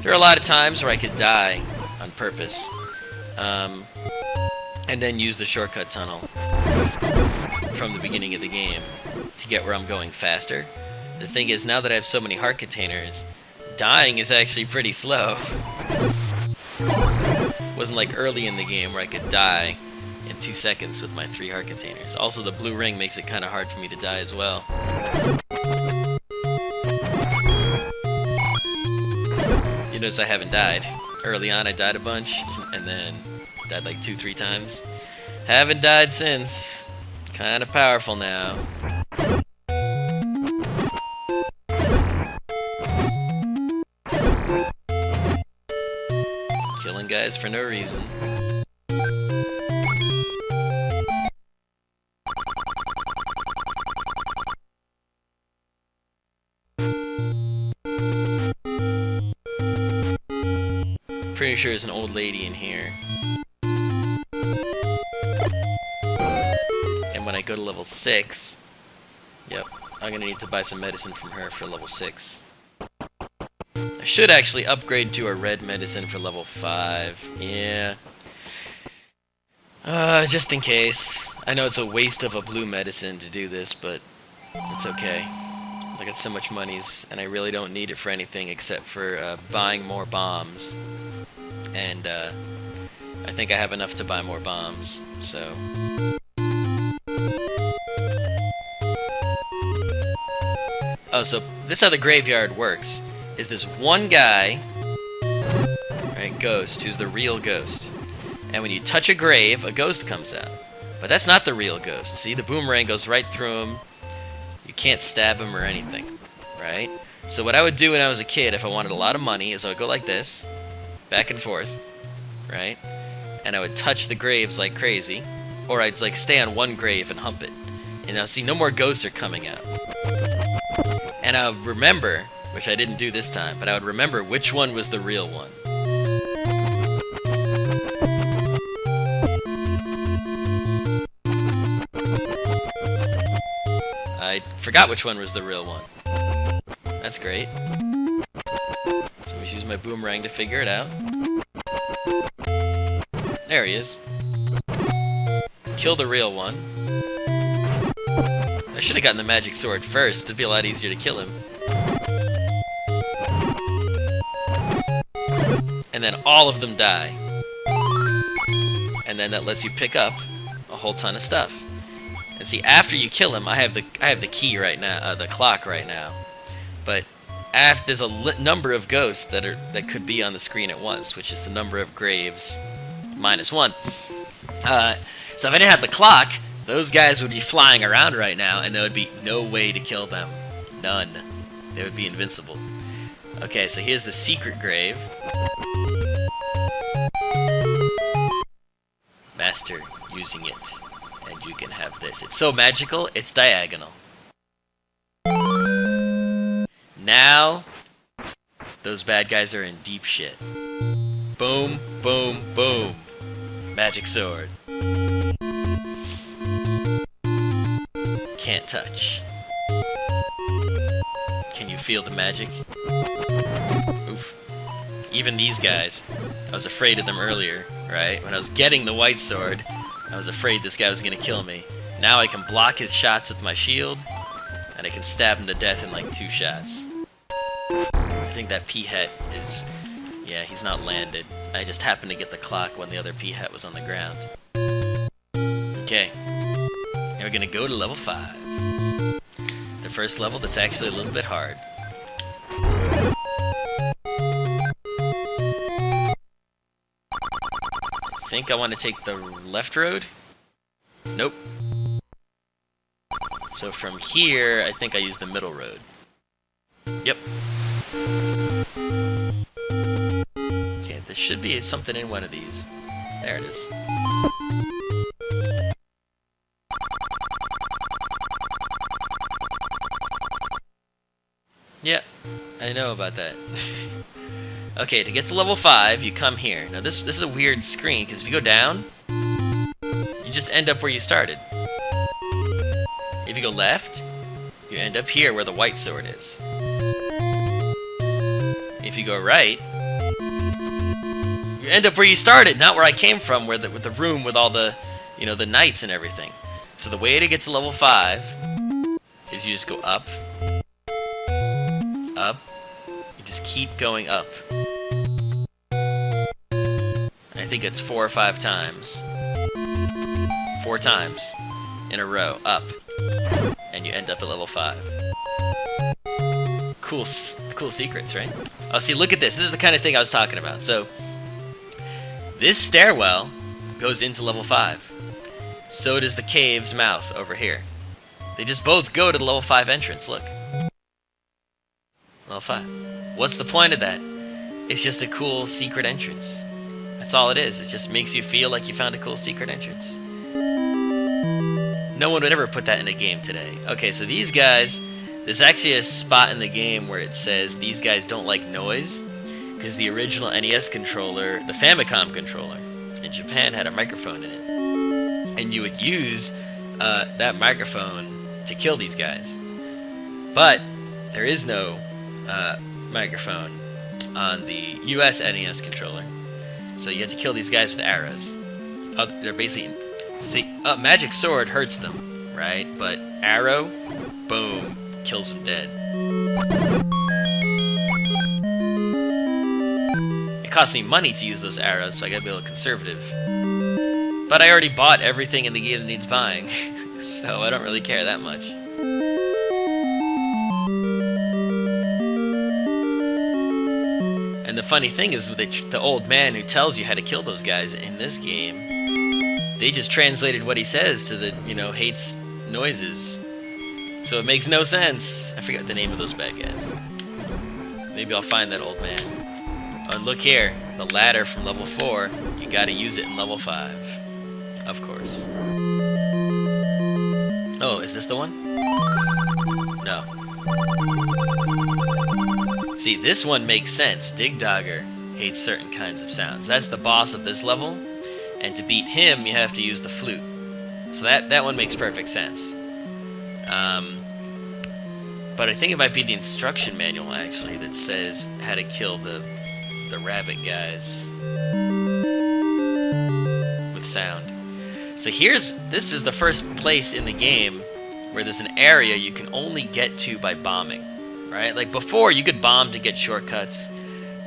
There are a lot of times where I could die on purpose, and then use the shortcut tunnel from the beginning of the game to get where I'm going faster. The thing is, now that I have so many heart containers, dying is actually pretty slow. Wasn't like early in the game where I could die in 2 seconds with my 3 heart containers. Also, the blue ring makes it kind of hard for me to die as well. You notice I haven't died. Early on I died a bunch, and then died like 2-3 times. Haven't died since. Kind of powerful now. Killing guys for no reason. Pretty sure there's an old lady in here. And when I go to level 6, yep, I'm gonna need to buy some medicine from her for level 6. I should actually upgrade to a red medicine for level 5. Yeah. Just in case. I know it's a waste of a blue medicine to do this, but it's okay. I got so much monies, and I really don't need it for anything except for buying more bombs. And I think I have enough to buy more bombs, so... Oh, so this is how the graveyard works. Is this one guy, right, Ghost, who's the real ghost. And when you touch a grave, a ghost comes out. But that's not the real ghost. See, the boomerang goes right through him, You can't stab him or anything, right? So what I would do when I was a kid, if I wanted a lot of money, is I would go like this, back and forth, right? And I would touch the graves like crazy, or I'd like stay on one grave and hump it. And now see, no more ghosts are coming out. And I would remember, which I didn't do this time, but I would remember which one was the real one. I forgot which one was the real one. That's great. So let me use my boomerang to figure it out. There he is. Kill the real one. I should have gotten the magic sword first. It'd be a lot easier to kill him. And then all of them die. And then that lets you pick up a whole ton of stuff. And see, after you kill him, I have the key right now, the clock right now. But there's a number of ghosts that could be on the screen at once, which is the number of graves -1. So if I didn't have the clock, those guys would be flying around right now, and there would be no way to kill them. None. They would be invincible. Okay, so here's the secret grave. Master using it, and you can have this. It's so magical, it's diagonal. Now, those bad guys are in deep shit. Boom, boom, boom. Magic sword. Can't touch. Can you feel the magic? Oof. Even these guys, I was afraid of them earlier, right? When I was getting the white sword, I was afraid this guy was gonna kill me. Now I can block his shots with my shield, and I can stab him to death in like 2 shots. I think that P-hat is... yeah, he's not landed. I just happened to get the clock when the other P-hat was on the ground. Okay. Now we're gonna go to level 5. The first level that's actually a little bit hard. I think I want to take the left road? Nope. So from here, I think I use the middle road. Yep. Okay, there should be something in one of these. There it is. Yeah, I know about that. Okay, to get to level 5, you come here. Now this is a weird screen, because if you go down, you just end up where you started. If you go left, you end up here where the white sword is. If you go right, you end up where you started, not where I came from, with the room with all the, the knights and everything. So the way to get to level 5 is you just go up, up, you just keep going up. I think it's 4 or 5 times. 4 times in a row, up. And you end up at level 5. Cool secrets, right? Oh, see, look at this. This is the kind of thing I was talking about. So, this stairwell goes into level 5. So does the cave's mouth over here. They just both go to the level 5 entrance, look. Level 5. What's the point of that? It's just a cool secret entrance. That's all it is. It just makes you feel like you found a cool secret entrance. No one would ever put that in a game today. Okay, so these guys, there's actually a spot in the game where it says these guys don't like noise, because the original NES controller, the Famicom controller, in Japan had a microphone in it. And you would use that microphone to kill these guys. But there is no microphone on the US NES controller. So you have to kill these guys with arrows. They're basically... see, magic sword hurts them, right? But arrow, boom, kills them dead. It costs me money to use those arrows, so I gotta be a little conservative. But I already bought everything in the game that needs buying, so I don't really care that much. And the funny thing is, the old man who tells you how to kill those guys in this game, they just translated what he says to the, hates noises. So it makes no sense. I forget the name of those bad guys. Maybe I'll find that old man. Oh, and look here. The ladder from level 4. You gotta use it in level 5. Of course. Oh, is this the one? No. See, this one makes sense. Dig Dogger hates certain kinds of sounds. That's the boss of this level. And to beat him, you have to use the flute. So that one makes perfect sense. But I think it might be the instruction manual, actually, that says how to kill the rabbit guys with sound. So this is the first place in the game where there's an area you can only get to by bombing, right? Like before, you could bomb to get shortcuts,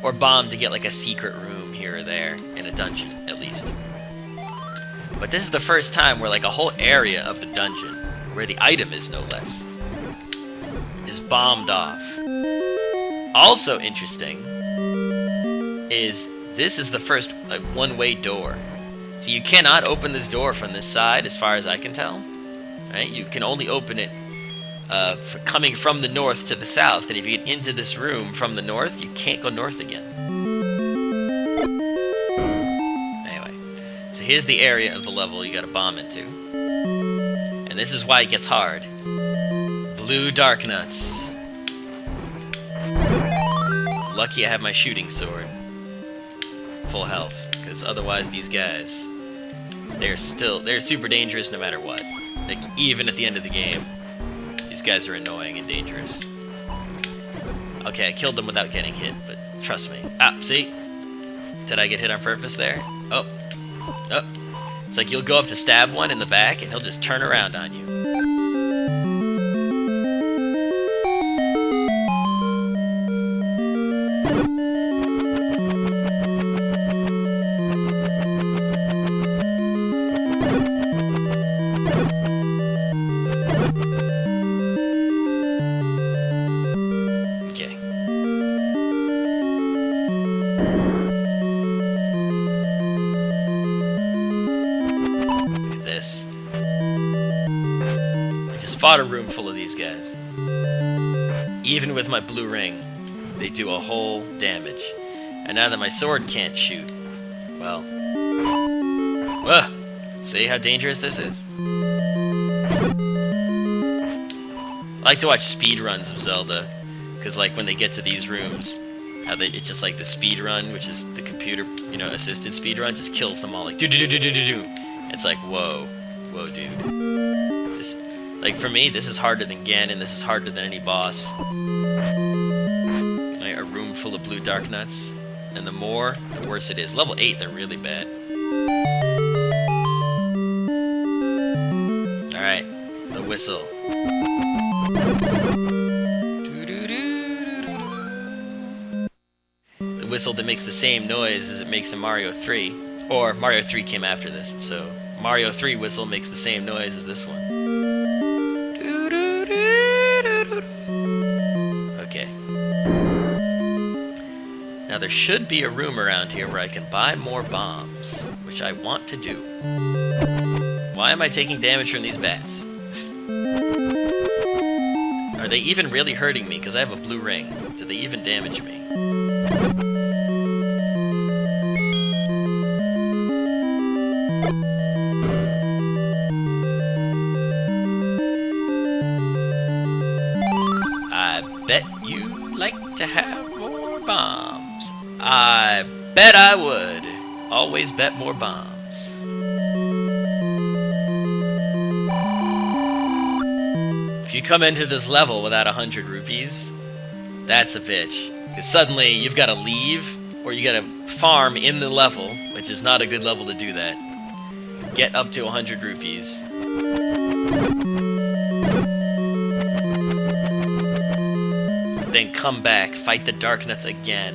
or bomb to get like a secret room here or there in a dungeon, at least. But this is the first time where like a whole area of the dungeon, where the item is no less, is bombed off. Also interesting is this is the first like one-way door. So you cannot open this door from this side, as far as I can tell. Right? You can only open it coming from the north to the south, and if you get into this room from the north, you can't go north again. Anyway, so here's the area of the level you gotta bomb into. And this is why it gets hard. Blue dark nuts. Lucky I have my shooting sword. Full health, because otherwise these guys, they're super dangerous no matter what. Like, even at the end of the game, these guys are annoying and dangerous. Okay, I killed them without getting hit, but trust me. Ah, see? Did I get hit on purpose there? Oh. Oh. It's like you'll go up to stab one in the back, and he'll just turn around on you. Fought a room full of these guys. Even with my blue ring, they do a whole damage. And now that my sword can't shoot, well... see how dangerous this is? I like to watch speedruns of Zelda, because like when they get to these rooms, it's just like the speed run, which is the computer, assisted speed run, just kills them all. Like do. It's like whoa, dude. Like for me, this is harder than Ganon. This is harder than any boss. Like a room full of blue dark nuts, and the more, the worse it is. Level 8, they're really bad. All right, the whistle. The whistle that makes the same noise as it makes in Mario 3. Or Mario 3 came after this, so Mario 3 whistle makes the same noise as this one. Okay. Now there should be a room around here where I can buy more bombs, which I want to do. Why am I taking damage from these bats? Are they even really hurting me? Because I have a blue ring. Do they even damage me? I bet you'd like to have more bombs. I bet I would. Always bet more bombs. If you come into this level without 100 rupees, that's a bitch. Because suddenly you've got to leave, or you got to farm in the level, which is not a good level to do that. Get up to 100 rupees. Then come back, fight the Dark Nuts again.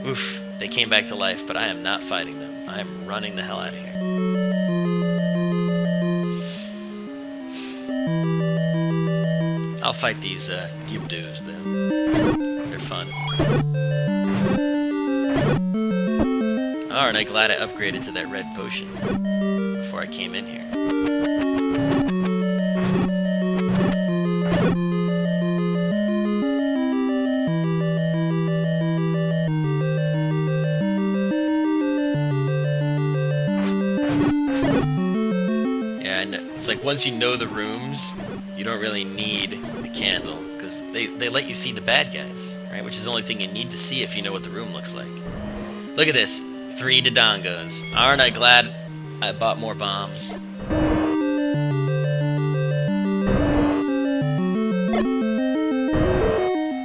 Oof, they came back to life, but I am not fighting them. I am running the hell out of here. I'll fight these Gibdos, though. They're fun. Oh, aren't I glad I upgraded to that red potion before I came in here. then it's like once you know the rooms, you don't really need the candle, because they let you see the bad guys, right? Which is the only thing you need to see if you know what the room looks like. Look at this. 3 Dodongos. Aren't I glad I bought more bombs?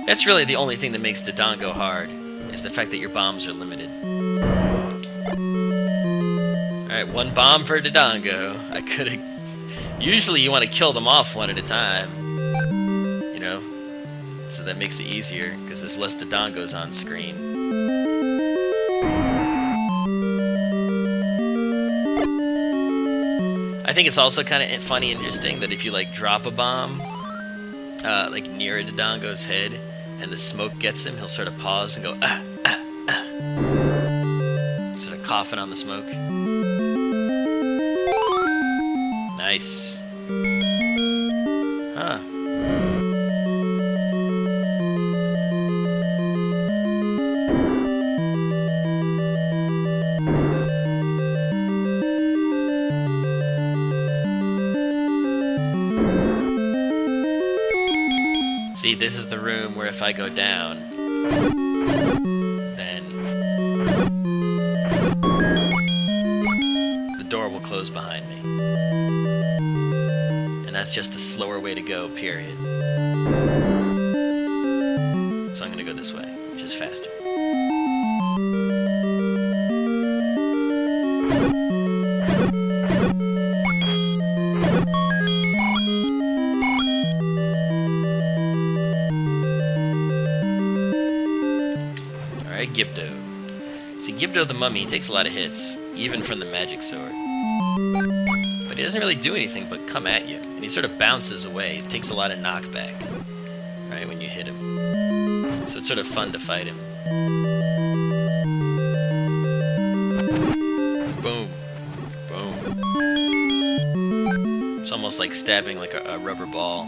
That's really the only thing that makes Dodongo hard, is the fact that your bombs are limited. Alright, 1 bomb per Dodongo. I could've... Usually you want to kill them off one at a time. You know? So that makes it easier, because there's less Dodongos on screen. I think it's also kind of funny and interesting that if you, like, drop a bomb, like, near a Dodongo's head, and the smoke gets him, he'll sort of pause and go, ah, ah, ah. Sort of coughing on the smoke. Nice. Huh. See, this is the room where if I go down, then the door will close behind me. And that's just a slower way to go, period. So I'm gonna go this way, which is faster. Gibdo. See, Gibdo the mummy takes a lot of hits, even from the magic sword. But he doesn't really do anything but come at you, and he sort of bounces away. He takes a lot of knockback, right, when you hit him. So it's sort of fun to fight him. Boom. Boom. It's almost like stabbing like a rubber ball.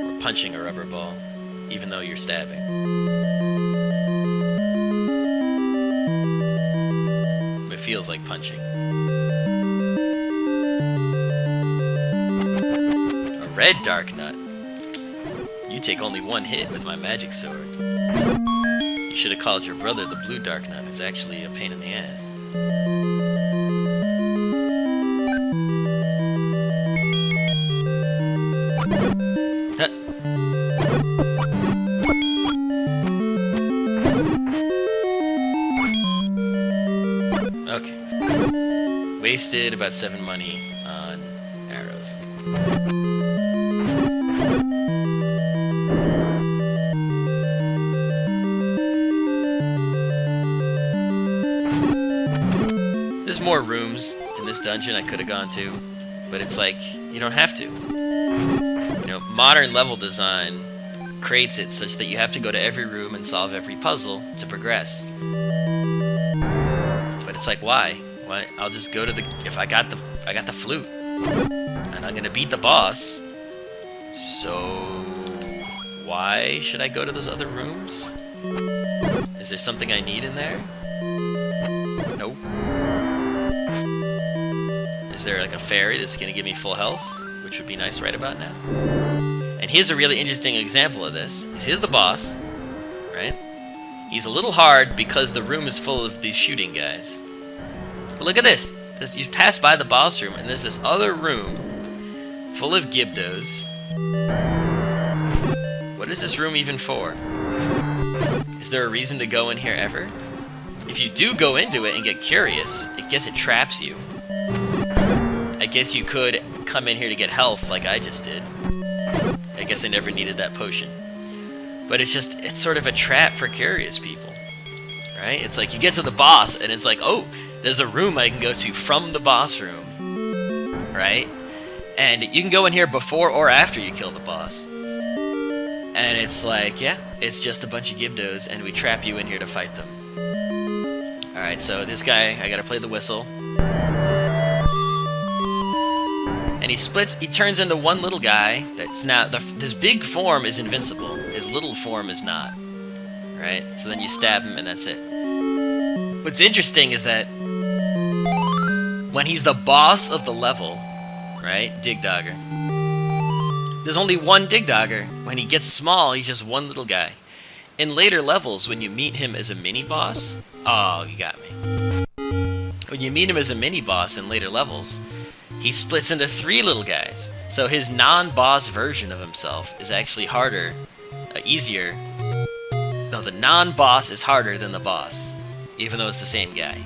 Or punching a rubber ball, even though you're stabbing. It feels like punching. A red dark nut. You take only 1 hit with my magic sword. You should have called your brother the blue dark nut, who's actually a pain in the ass. Okay. Wasted about 7 money on arrows. There's more rooms in this dungeon I could have gone to, but it's like, you don't have to. You know, modern level design creates it such that you have to go to every room and solve every puzzle to progress. It's like, why? I'll just go to the... If I got the flute, and I'm gonna beat the boss, so why should I go to those other rooms? Is there something I need in there? Nope. Is there like a fairy that's gonna give me full health, which would be nice right about now? And here's a really interesting example of this. Here's the boss, right? He's a little hard because the room is full of these shooting guys. But look at this. You pass by the boss room, and there's this other room full of Gibdos. What is this room even for? Is there a reason to go in here ever? If you do go into it and get curious, I guess it traps you. I guess you could come in here to get health like I just did. I guess I never needed that potion. But it's sort of a trap for curious people, right? It's like you get to the boss, and it's like, oh, there's a room I can go to from the boss room, right? And you can go in here before or after you kill the boss. And it's like, yeah, it's just a bunch of Gibdos, and we trap you in here to fight them. Alright, so this guy, I gotta play the whistle. And he turns into one little guy that's now, his big form is invincible. His little form is not. Right? So then you stab him and that's it. What's interesting is that when he's the boss of the level, right? Dig Dogger. There's only one Dig Dogger. When he gets small, he's just one little guy. In later levels, when you meet him as a mini-boss... Oh, you got me. When you meet him as a mini-boss in later levels, he splits into 3 little guys. So his non-boss version of himself is actually harder, easier. No, the non-boss is harder than the boss, even though it's the same guy.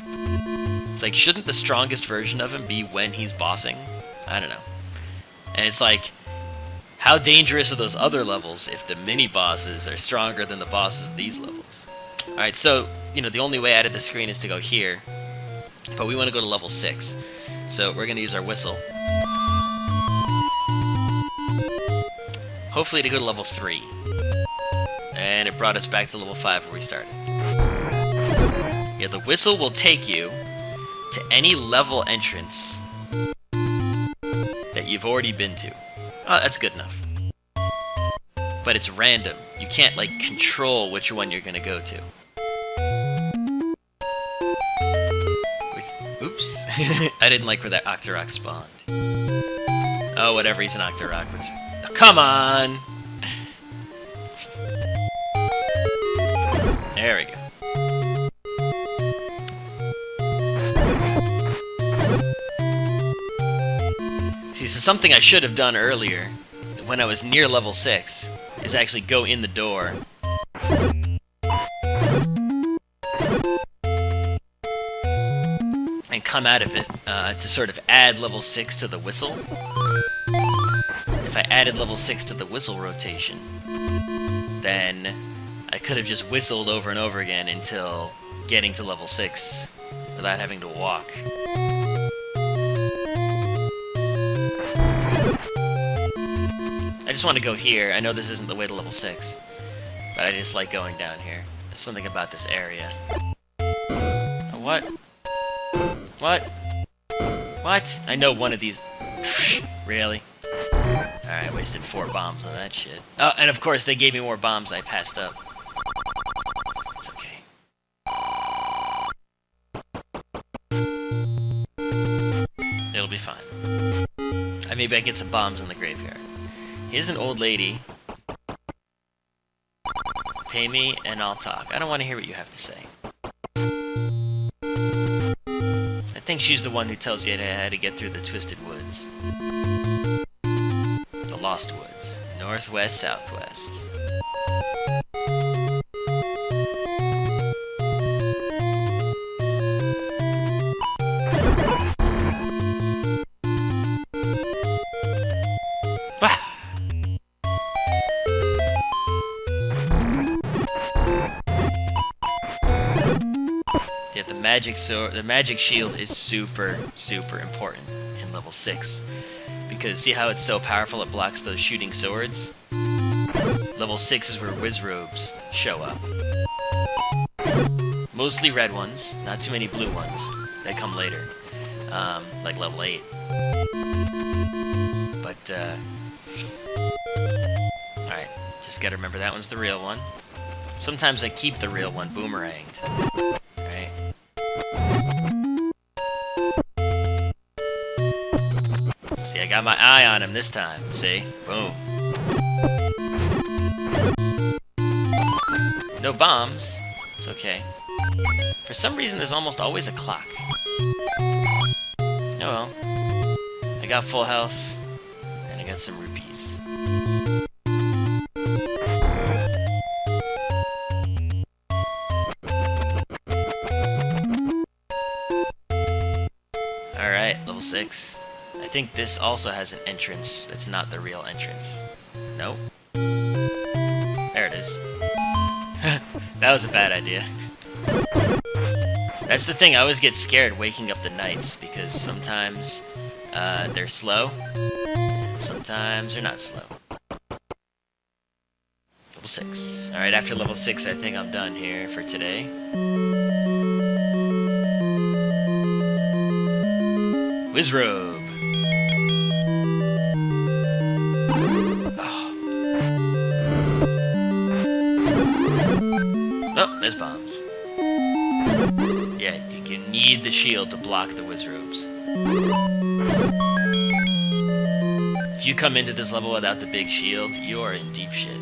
It's like, shouldn't the strongest version of him be when he's bossing? I don't know. And it's like, how dangerous are those other levels if the mini-bosses are stronger than the bosses of these levels? Alright, so, the only way out of the screen is to go here. But we want to go to level 6. So we're going to use our whistle. Hopefully to go to level 3. And it brought us back to level 5 where we started. Yeah, the whistle will take you to any level entrance that you've already been to. Oh, that's good enough. But it's random. You can't, control which one you're gonna go to. Oops. I didn't like where that Octorok spawned. Oh, whatever, he's an Octorok. Oh, come on! There we go. See, so something I should have done earlier, when I was near level 6, is actually go in the door. And come out of it, to sort of add level 6 to the whistle. If I added level 6 to the whistle rotation, then I could have just whistled over and over again until getting to level 6 without having to walk. I just want to go here. I know this isn't the way to level 6, but I just like going down here. There's something about this area. What? What? What? I know one of these... Really? Alright, I wasted 4 bombs on that shit. Oh, and of course they gave me more bombs I passed up. It's okay. It'll be fine. Maybe I get some bombs in the graveyard. Here's an old lady. Pay me and I'll talk. I don't want to hear what you have to say. I think she's the one who tells you how to get through the Twisted Woods. The Lost Woods. Northwest, southwest. The magic shield is super important in level 6. Because see how it's so powerful it blocks those shooting swords? Level 6 is where Wizrobes show up. Mostly red ones, not too many blue ones. They come later. Like level 8. But, alright, just gotta remember that one's the real one. Sometimes I keep the real one boomeranged. Right? See, I got my eye on him this time. See? Boom. No bombs. It's okay. For some reason, there's almost always a clock. Oh well. I got full health, and I got some rupees. Alright, level 6. I think this also has an entrance that's not the real entrance. Nope. There it is. That was a bad idea. That's the thing, I always get scared waking up the knights, because sometimes they're slow, and sometimes they're not slow. Level 6. Alright, after level 6 I think I'm done here for today. Wizrobe. Oh, there's bombs. Yeah, you need the shield to block the Wizrobes. If you come into this level without the big shield, you're in deep shit.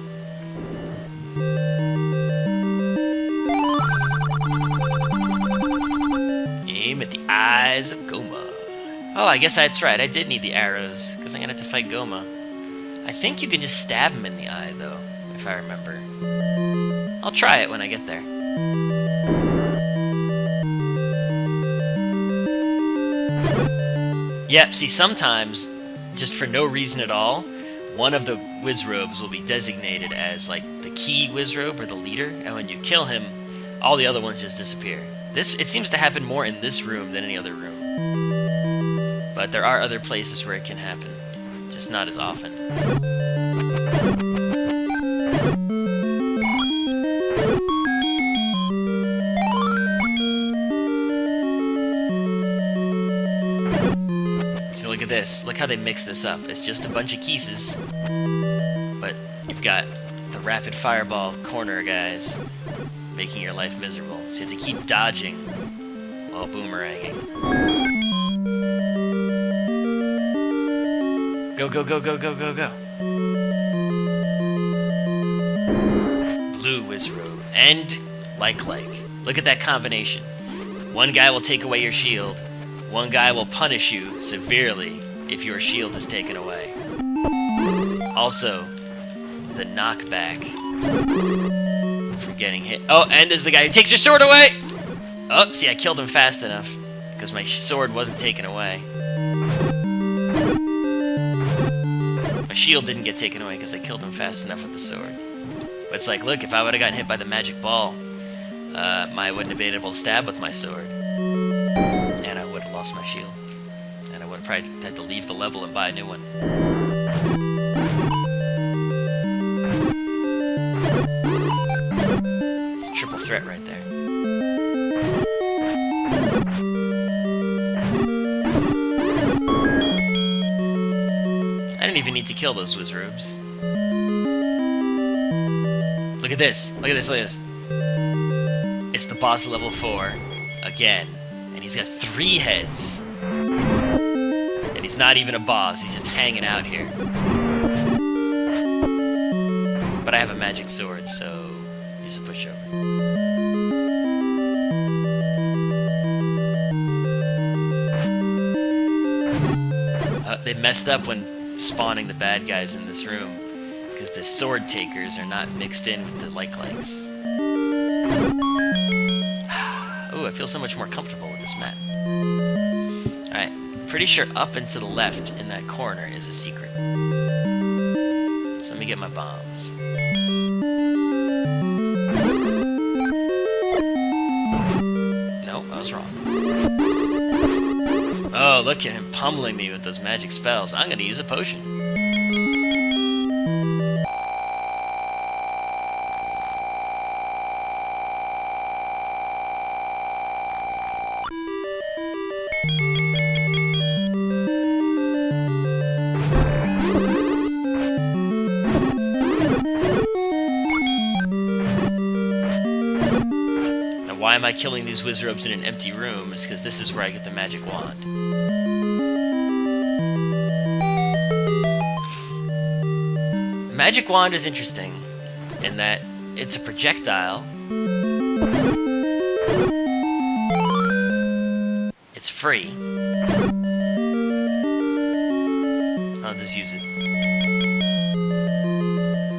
Aim at the eyes of Goma. Oh, I guess that's right. I did need the arrows, because I'm going to have to fight Goma. I think you can just stab him in the eye, though, if I remember. I'll try it when I get there. Yep, see, sometimes, just for no reason at all, one of the Wizrobes will be designated as, like, the key Wizrobe, or the leader, and when you kill him, all the other ones just disappear. It seems to happen more in this room than any other room. But there are other places where it can happen, just not as often. So look at this. Look how they mix this up. It's just a bunch of Keeses, but you've got the rapid fireball corner guys making your life miserable. So you have to keep dodging while boomeranging. Go, go, go, go, go, go, go. Blue Wizrobe. And like. Look at that combination. One guy will take away your shield. One guy will punish you severely if your shield is taken away. Also, the knockback for getting hit. Oh, and there's the guy who takes your sword away! Oh, see, I killed him fast enough because my sword wasn't taken away. My shield didn't get taken away because I killed him fast enough with the sword. But it's like, look, if I would have gotten hit by the magic ball, I wouldn't have been able to stab with my sword. And I would have lost my shield. And I would have probably had to leave the level and buy a new one. It's a triple threat right there. I didn't even need to kill those Wizrobes. Look at this. Look at this. Look at this. It's the boss of level 4 again. And he's got 3 heads. And he's not even a boss. He's just hanging out here. But I have a magic sword, so use a pushover. They messed up when spawning the bad guys in this room, because the sword takers are not mixed in with the likes. Ooh, I feel so much more comfortable with this map. Alright, pretty sure up and to the left in that corner is a secret. So let me get my bombs. Nope, I was wrong. Oh, look at him pummeling me with those magic spells. I'm gonna use a potion. Now, why am I killing these Wizrobes in an empty room? Is because this is where I get the magic wand. Magic wand is interesting in that it's a projectile. It's free. I'll just use it.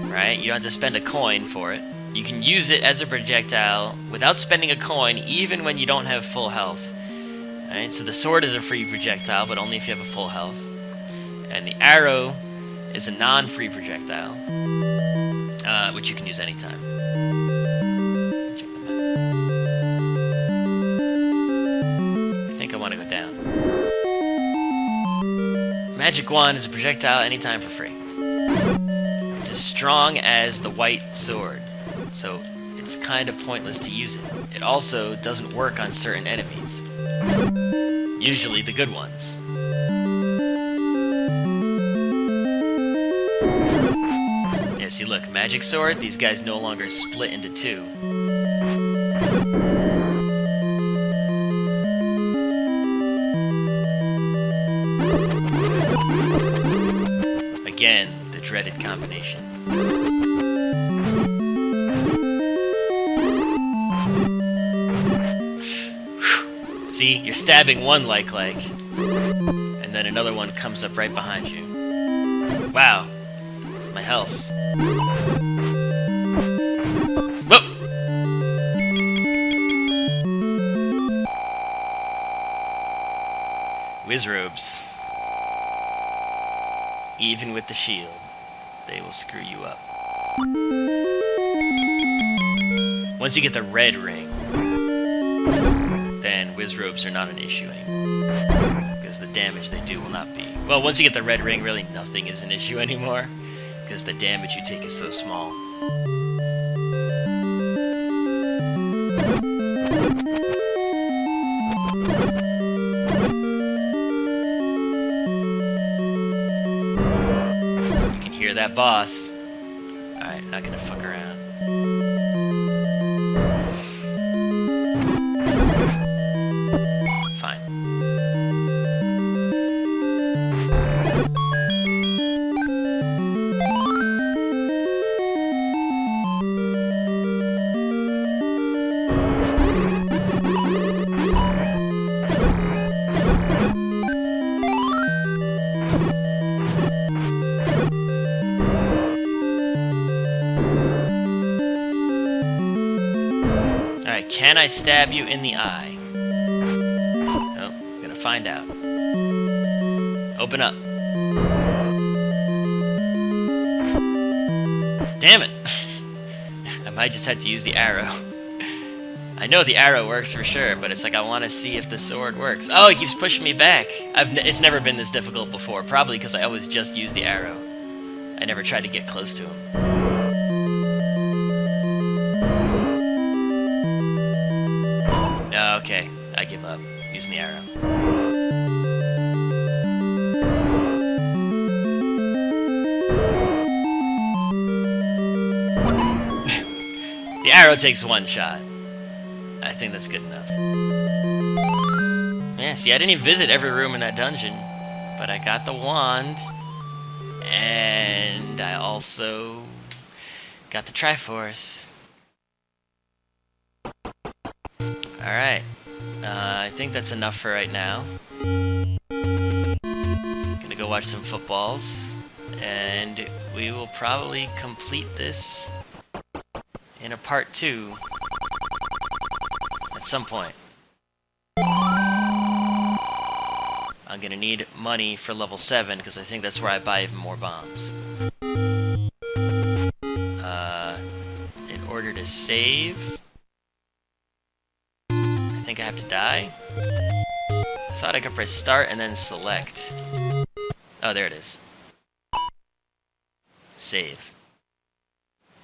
Right? You don't have to spend a coin for it. You can use it as a projectile without spending a coin, even when you don't have full health. Right? So the sword is a free projectile, but only if you have a full health. And the arrow is a non-free projectile, which you can use anytime. Check the map. I think I want to go down. Magic wand is a projectile anytime for free. It's as strong as the white sword, so it's kind of pointless to use it. It also doesn't work on certain enemies, usually the good ones. See, look, magic sword, these guys no longer split into 2. dreaded combination. See, you're stabbing one like, and then another one comes up right behind you. Wow, my health. Whoa! Wizrobes. Even with the shield, they will screw you up. Once you get the red ring, then Wizrobes are not an issue anymore. Because the damage they do will not be... Well, once you get the red ring, really nothing is an issue anymore. Because the damage you take is so small. You can hear that boss. Alright, not gonna fuck around. Can I stab you in the eye? Oh, I'm gonna find out. Open up. Damn it! I might just have to use the arrow. I know the arrow works for sure, but it's like I want to see if the sword works. Oh, it keeps pushing me back. It's never been this difficult before, probably because I always just use the arrow. I never tried to get close to him. Okay, I give up. Using the arrow. The arrow takes one shot. I think that's good enough. Yeah, see, I didn't even visit every room in that dungeon, but I got the wand, and I also got the Triforce. Alright, I think that's enough for right now. Gonna go watch some footballs, and we will probably complete this in a part 2 at some point. I'm gonna need money for level 7, because I think that's where I buy even more bombs. In order to save... I think I have to die. I thought I could press start and then select. Oh, there it is. Save.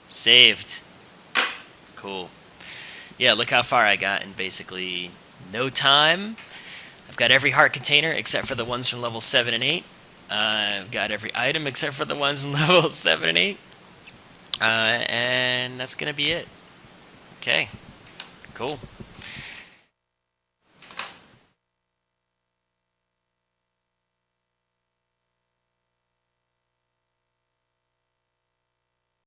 Saved. Cool. Yeah, look how far I got in basically no time. I've got every heart container except for the ones from level 7 and 8. I've got every item except for the ones in level 7 and 8. And that's gonna be it. Okay. Cool.